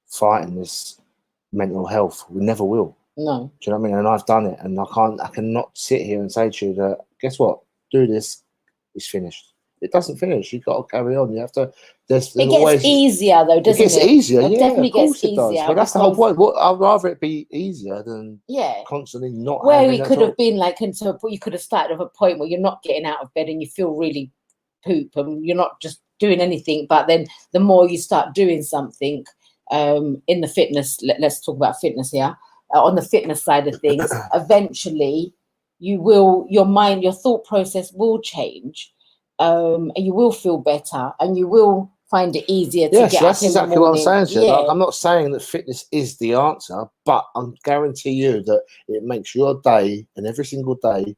fighting this mental health. We never will. No. Do you know what I mean? And I've done it, and I cannot sit here and say to you that, guess what? Do this, it's finished. It doesn't finish. You've got to carry on. You have to. There's It gets always easier though, doesn't it? It gets easier. It Yeah, definitely of course gets it does. easier. But that's the whole because- point. I'd rather it be easier than Yeah. constantly not. Where having it that could sort have been like, and so you could have started at a point where you're not getting out of bed and you feel really poop and you're not just doing anything. But then the more you start doing something in the fitness, let's talk about fitness here, on the fitness side of things, eventually your mind, your thought process will change, and you will feel better and you will find it easier to get that's up in exactly the what I'm morning. saying to you. Yeah. Like, I'm not saying that fitness is the answer, but I guarantee you that it makes your day, and every single day,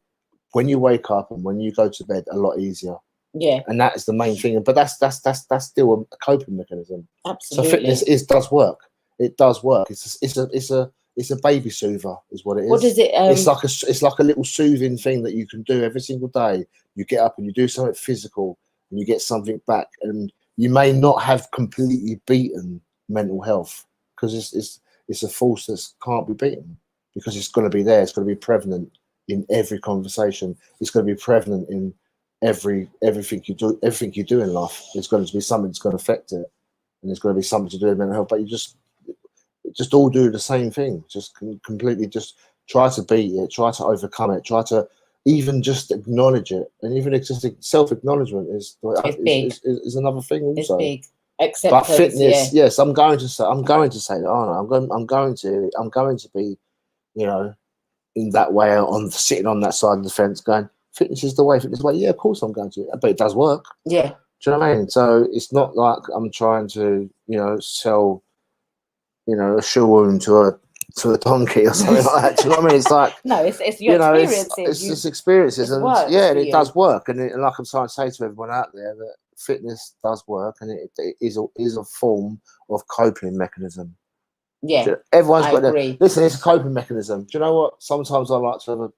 when you wake up and when you go to bed, a lot easier. Yeah. And that is the main thing. But that's still a coping mechanism. Absolutely. So fitness does work. It does work. It's a baby soother, is what it is. What is it? It's like a little soothing thing that you can do every single day. You get up and you do something physical, and you get something back. And you may not have completely beaten mental health, because it's a force that can't be beaten, because it's going to be there. It's going to be prevalent in every conversation. It's going to be prevalent in everything you do in life. There's going to be something that's going to affect it, and there's going to be something to do with mental health. But you just all do the same thing. Just completely just try to beat it, try to overcome it, try to even just acknowledge it, and even just self-acknowledgement is another thing also. It's big. Acceptance, but fitness, yeah. yes, I'm going to say that. Oh no, I'm going to be, in that way, on sitting on that side of the fence, going, fitness is the way. Fitness is the way. Yeah, of course I'm going to, but it does work. Yeah. Do you know what I mean? So it's not like I'm trying to, sell, a shoe wound to a donkey or something like that. Do you know what I mean? It's like, no, it's your experiences. It's just experiences, and and it does work. And like I'm trying to say to everyone out there, that fitness does work, and it is a form of coping mechanism. Yeah, everyone's got agree. Listen, it's a coping mechanism. Do you know what? Sometimes I like to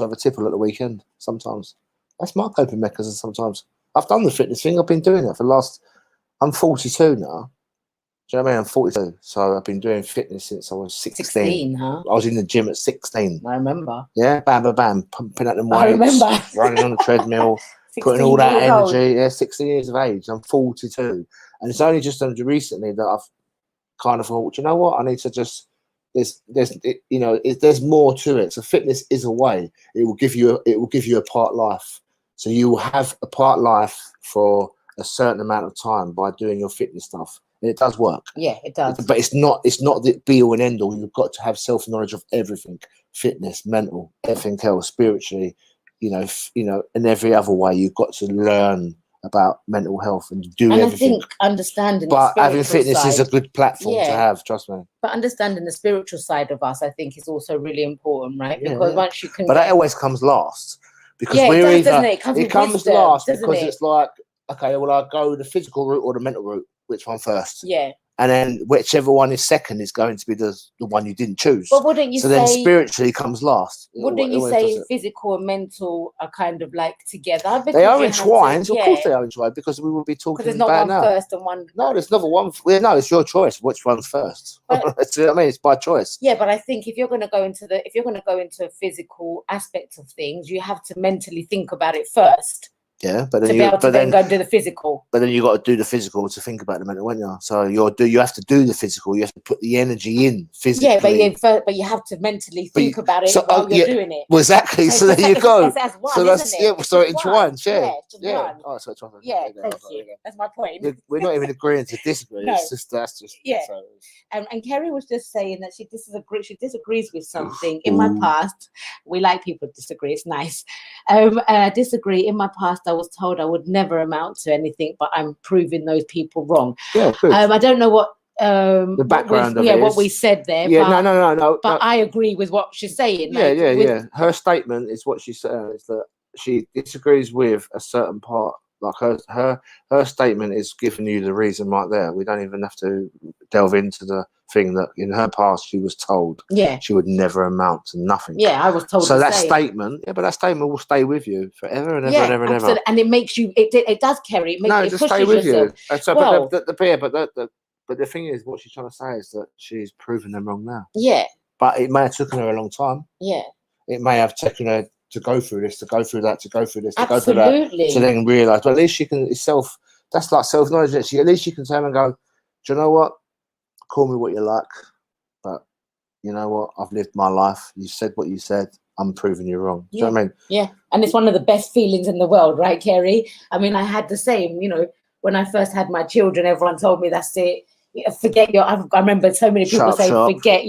have a tipple at the weekend. Sometimes that's my coping mechanism. Sometimes I've done the fitness thing. I've been doing it for the last. I'm 42 now. Do you know what I mean? I'm 42, so I've been doing fitness since I was 16. 16, huh? I was in the gym at 16. I remember. Yeah, bam, bam, bam, pumping out them weights. I remember. Running on the treadmill, putting all that energy. Yeah, 16 years of age. I'm 42, and it's only just recently that I've kind of thought, you know what? I need to just. There's more to it. So fitness is a way. It will give you a part life. So you will have a part life for a certain amount of time by doing your fitness stuff. And it does work. Yeah, it does. But it's not the be all and end all. You've got to have self-knowledge of everything: fitness, mental, everything else, spiritually, in every other way. You've got to learn about mental health and do everything. I think understanding but having fitness is a good platform to have, trust me. But understanding the spiritual side of us, I think, is also really important, right? Because once you can that always comes last. Because it comes last because it's like, okay, well, I go the physical route or the mental route. Which one first? Yeah. and then whichever one is second is going to be the one you didn't choose. But wouldn't you so say? Then spiritually comes last. Wouldn't you say physical and mental are kind of like together? They are entwined. Of course, they are entwined because we will be talking. Because there's not one first and one. No, there's never one. No, it's your choice. Which one's first? That's what I mean. It's by choice. Yeah, but I think if you're going to go into a physical aspect of things, you have to mentally think about it first. Yeah, but then then go and do the physical. But then you got to do the physical to think about the mental, won't you? So you have to do the physical. You have to put the energy in physically. Yeah, but you have to mentally think about it while you're doing it. Well, exactly. So there you go. That's one, so that's isn't it? Yeah. So it entwines. Yeah. Oh, so it's one. Yeah. Thank you. That's my point. We're not even agreeing to disagree. No. It's just yeah. So. And Kerry was just saying that she disagrees with something in my past. We like people to disagree. It's nice. I disagree. In my past, I was told I would never amount to anything, but I'm proving those people wrong. Yeah, good. I don't know what the background of it what we said there. Yeah, but, no. But I agree with what she's saying. Yeah. Her statement is what she said is that she disagrees with a certain part. Like her statement is giving you the reason right there. We don't even have to delve into the thing that in her past she was told she would never amount to nothing. Yeah, I was told. So that statement, but that statement will stay with you forever and ever and ever and ever. And it makes you. It does, Kerry. It makes just stay with you. So, but the thing is, what she's trying to say is that she's proven them wrong now. Yeah. But it may have taken her a long time. Yeah. It may have taken her to go through this, to go through that, to go through this, to Absolutely. go through that, to then realise. But at least she can. That's like self-knowledge. At least she can turn and go, do you know what? Call me what you like, but you know what? I've lived my life. You said what you said. I'm proving you wrong. Do you know what I mean? Yeah. And it's one of the best feelings in the world, right, Kerry? I mean, I had the same. When I first had my children, everyone told me that's it. Forget your. I remember so many people saying, forget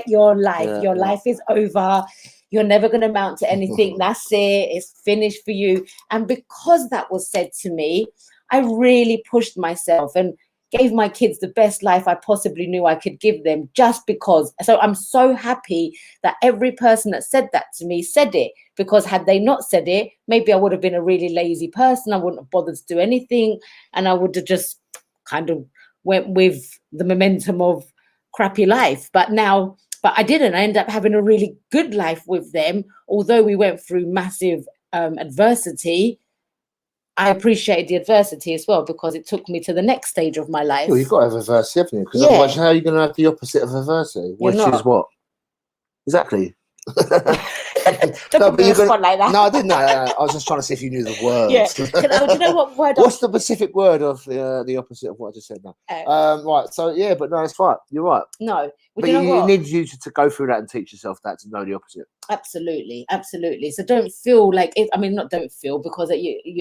your life. Yeah, your life is over. You're never going to amount to anything. That's it. It's finished for you. And because that was said to me, I really pushed myself and gave my kids the best life I possibly knew I could give them just because. So I'm so happy that every person that said that to me said it, because had they not said it, maybe I would have been a really lazy person. I wouldn't have bothered to do anything. And I would have just kind of went with the momentum of crappy life. But I didn't. I ended up having a really good life with them. Although we went through massive adversity, I appreciated the adversity as well, because it took me to the next stage of my life. Well, you've got to have adversity, haven't you? Because otherwise, how are you going to have the opposite of adversity? Which is what? Exactly. Don't put me on the spot like that. No, I didn't know. I was just trying to see if you knew the words. Yeah. Do you know what word? What's the specific word of the opposite of what I just said now? Right. So yeah, but no, it's right. You're right. No, but you need you to go through that and teach yourself that, to know the opposite. Absolutely. So don't feel like it. I mean, not don't feel, because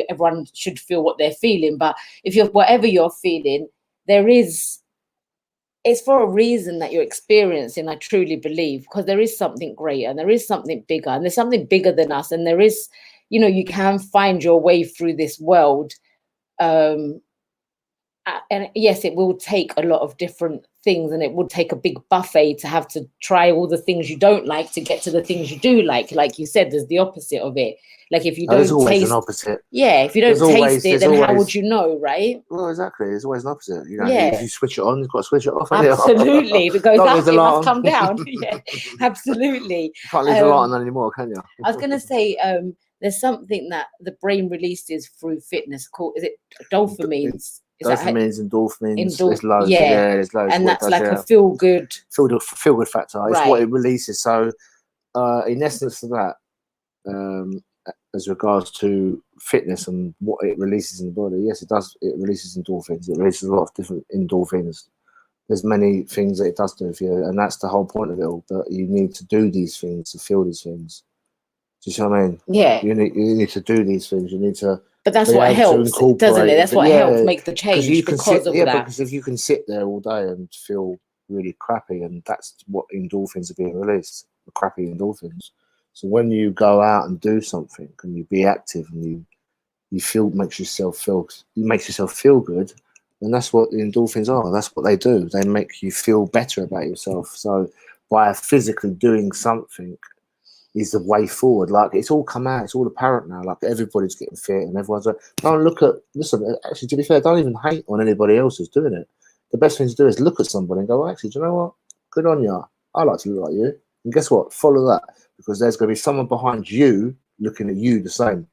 everyone should feel what they're feeling. But if whatever you're feeling, it's for a reason that you're experiencing, I truly believe, because there is something greater and there is something bigger, and there's something bigger than us. And there is, you can find your way through this world. And yes, it will take a lot of different things, and it would take a big buffet to have to try all the things you don't like to get to the things you do like. Like you said, there's the opposite of it. Like if you don't there's always taste an opposite. Yeah, if you don't taste it, then how would you know, right? Well, exactly. There's always an opposite. If you switch it on, you've got to switch it off. Absolutely. If it goes up, it must come down. Yeah, absolutely. You can't leave the light on anymore, can you? I was going to say, there's something that the brain releases through fitness called, is it dopamines? Dopamines and endorphins. There's loads. Yeah, there's loads. And that's like a feel good factor. It's what it releases. So, in essence, for that, as regards to fitness and what it releases in the body, yes, it does. It releases endorphins. It releases a lot of different endorphins. There's many things that it does do for you, and that's the whole point of it all. That you need to do these things to feel these things. Do you see what I mean? Yeah. You need to do these things. You need to. But that's what helps, doesn't it? That's what helps make the change because of that. Yeah, because if you can sit there all day and feel really crappy, and that's what endorphins are being released, the crappy endorphins. So when you go out and do something and you be active and you makes yourself feel good, and that's what the endorphins are. That's what they do. They make you feel better about yourself. So by physically doing something is the way forward. Like, it's all come out, it's all apparent now. Like, everybody's getting fit and everyone's like, listen, actually, to be fair, don't even hate on anybody else who's doing it. the best thing to do is look at somebody and go, well, actually, do you know what? Good on you. I like to look like you. And guess what? Follow that, because there's going to be someone behind you looking at you the same.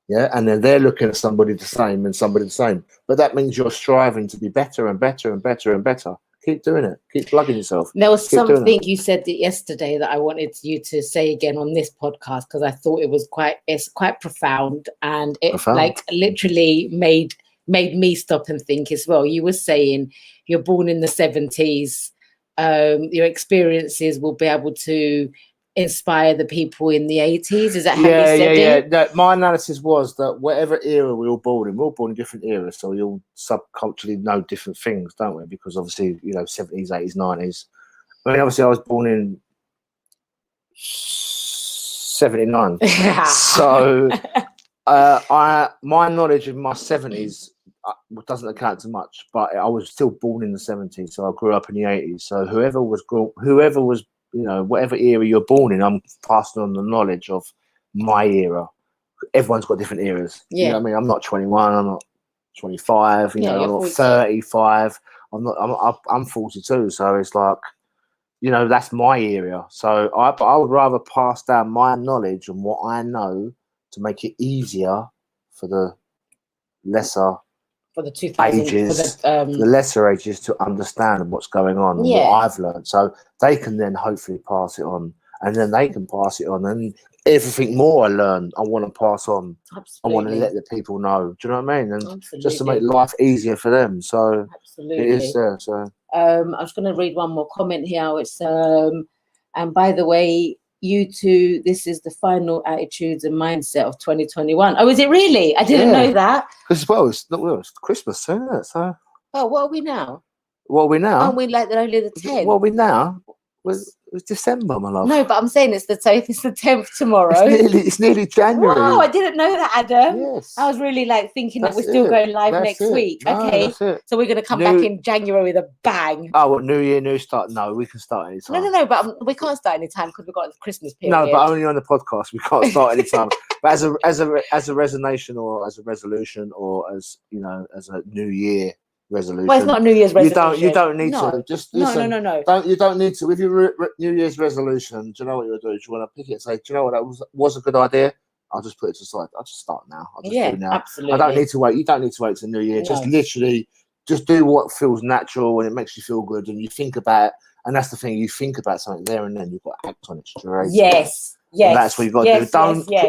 Yeah. And then they're looking at somebody the same and somebody the same. But that means you're striving to be better and better and better and better. Keep doing it. Keep plugging yourself. There was something you said yesterday that I wanted you to say again on this podcast, because I thought it's quite profound, and it like literally made me stop and think as well. You were saying you're born in the 70s. Your experiences will be able to inspire the people in the 80s. Is that how you said it? No, my analysis was that whatever era we were born in different eras, so we all subculturally know different things, don't we? Because obviously, 70s, 80s, 90s. I mean, obviously, I was born in 79, so my knowledge of my 70s doesn't account to much. But I was still born in the 70s, so I grew up in the 80s. So whoever was whatever era you're born in, I'm passing on the knowledge of my era. Everyone's got different eras. Yeah. You know what I mean? I'm not 21, I'm not 25, I'm not 35. I'm 42. So it's like, that's my area. So I would rather pass down my knowledge and what I know to make it easier for the lesser ages, the lesser ages, to understand what's going on and what I've learned, so they can then hopefully pass it on, and then they can pass it on, and everything more I learn, I want to pass on. Absolutely. I want to let the people know. Do you know what I mean? And just to make life easier for them. So it is there. So I was going to read one more comment here. It's and by the way, you two, this is the final attitudes and mindset of 2021. Oh, is it really? I didn't know that. Because it's Christmas soon, isn't it? So what are we now? What are we now? Aren't we like only the 10th? What are we now? It's December, my love. No, but I'm saying it's the 10th tomorrow. It's nearly January. Wow, I didn't know that, Adam. Yes. I was really thinking that we're still going live next week. No, okay. So we're going to come back in January with a bang. Oh, well, New Year, new start. No, we can start anytime. No, but we can't start anytime because we've got the Christmas period. No, but only on the podcast. We can't start anytime. But as a resolution, or as a resolution, or as as a New Year resolution. Well, it's not New Year's resolution. You don't need to. Just listen. No. You don't need to. With your New Year's resolution, do you know what you'll do? Do you want to pick it and say, do you know what, that was a good idea? I'll just put it to the side. I'll just start now. I'll just do it now. Absolutely. I don't need to wait. You don't need to wait till New Year. Just literally, just do what feels natural and it makes you feel good, and you think about it. And that's the thing. You think about something there and then. You've got to act on it straight. Yes. And that's what you've got to do.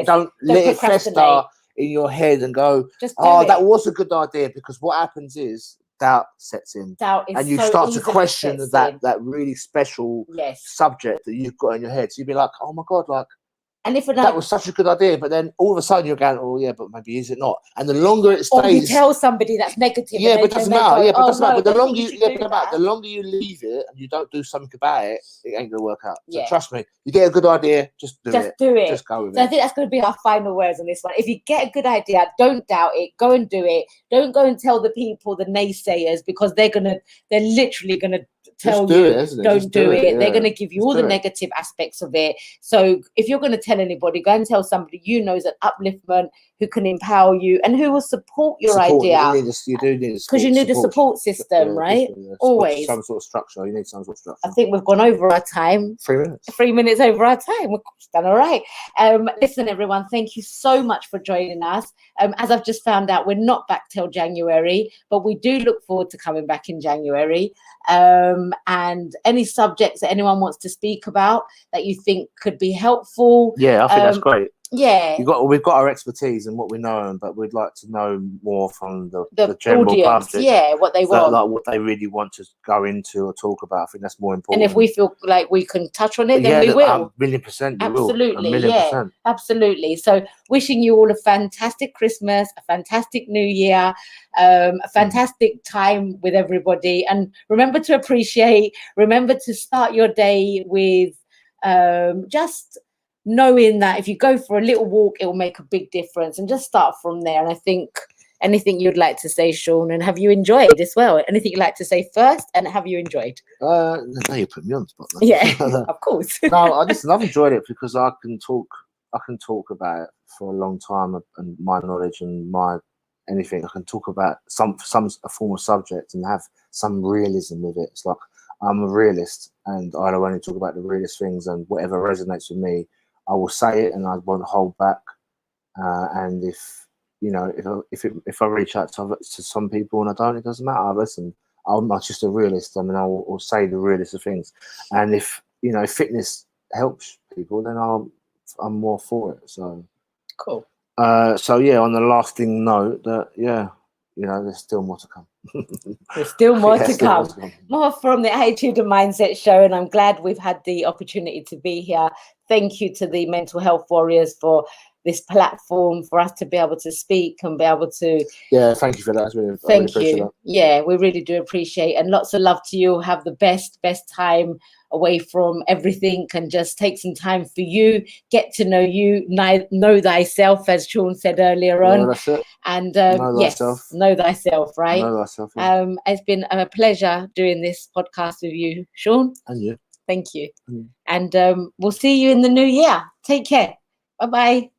Don't let it fester in your head and go, that was a good idea, because what happens is doubt sets in, and you start to question that really special subject that you've got in your head. So you'd be like, oh my god, and if that was such a good idea, but then all of a sudden you're going, oh yeah, but maybe is it not? And the longer it stays, or you tell somebody that's negative, but it doesn't matter. But the longer you leave it and you don't do something about it, it ain't gonna work out. So trust me, you get a good idea, just do it. Just go with it. I think that's going to be our final words on this one. If you get a good idea, don't doubt it. Go and do it. Don't go and tell the people, the naysayers, because they're literally gonna tell you don't do it. They're going to give you all the negative aspects of it. So if you're going to tell anybody, go and tell somebody you know is an upliftment, who can empower you and who will support your idea. You do need because you need a support system, right? Always some sort of structure. You need some sort of structure. I think we've gone over our time. 3 minutes. 3 minutes over our time. We've done all right. Listen, everyone, thank you so much for joining us. As I've just found out, we're not back till January, but we do look forward to coming back in January. And any subjects that anyone wants to speak about that you think could be helpful. Yeah, I think that's great. Yeah, we've got our expertise and what we know, but we'd like to know more from the general audience, public. Yeah, what they want, like what they really want to go into or talk about. I think that's more important. And if we feel like we can touch on it, then we will. 1,000,000%. Absolutely, yeah, absolutely. So, wishing you all a fantastic Christmas, a fantastic New Year, a fantastic time with everybody, and remember to appreciate. Remember to start your day with just knowing that if you go for a little walk, it will make a big difference, and just start from there. And I think anything you'd like to say, Sean, and have you enjoyed as well? Anything you'd like to say first, and have you enjoyed? Now you put me on the spot. Yeah, of course. No, I've enjoyed it because I can talk about it for a long time, and my knowledge and my anything. I can talk about a form of subject and have some realism with it. It's like I'm a realist, and I'll only talk about the realist things, and whatever resonates with me, I will say it, and I won't hold back. And if you know, if I reach out to some people and I don't, it doesn't matter. Listen, I'm not just a realist. I mean, I'll say the realist of things. And if you know, fitness helps people, then I'm more for it. So Cool. So yeah, on the lasting note, that you know, there's still more to come. There's still more Yeah, to still come. more to come. More from the Attitude and Mindset Show, and I'm glad we've had the opportunity to be here. Thank you to the Mental Health Warriors for this platform, for us to be able to speak and be able to. Yeah, thank you for that. I really appreciate that. Yeah, we really do appreciate, and lots of love to you. Have the best time away from everything, and just take some time for you, get to know you, know thyself, as Sean said earlier on. That's it. And know yes, thyself. know thyself, right? Know thyself. Yeah. It's been a pleasure doing this podcast with you, Sean. And you. Thank you. And we'll see you in the new year. Take care. Bye-bye.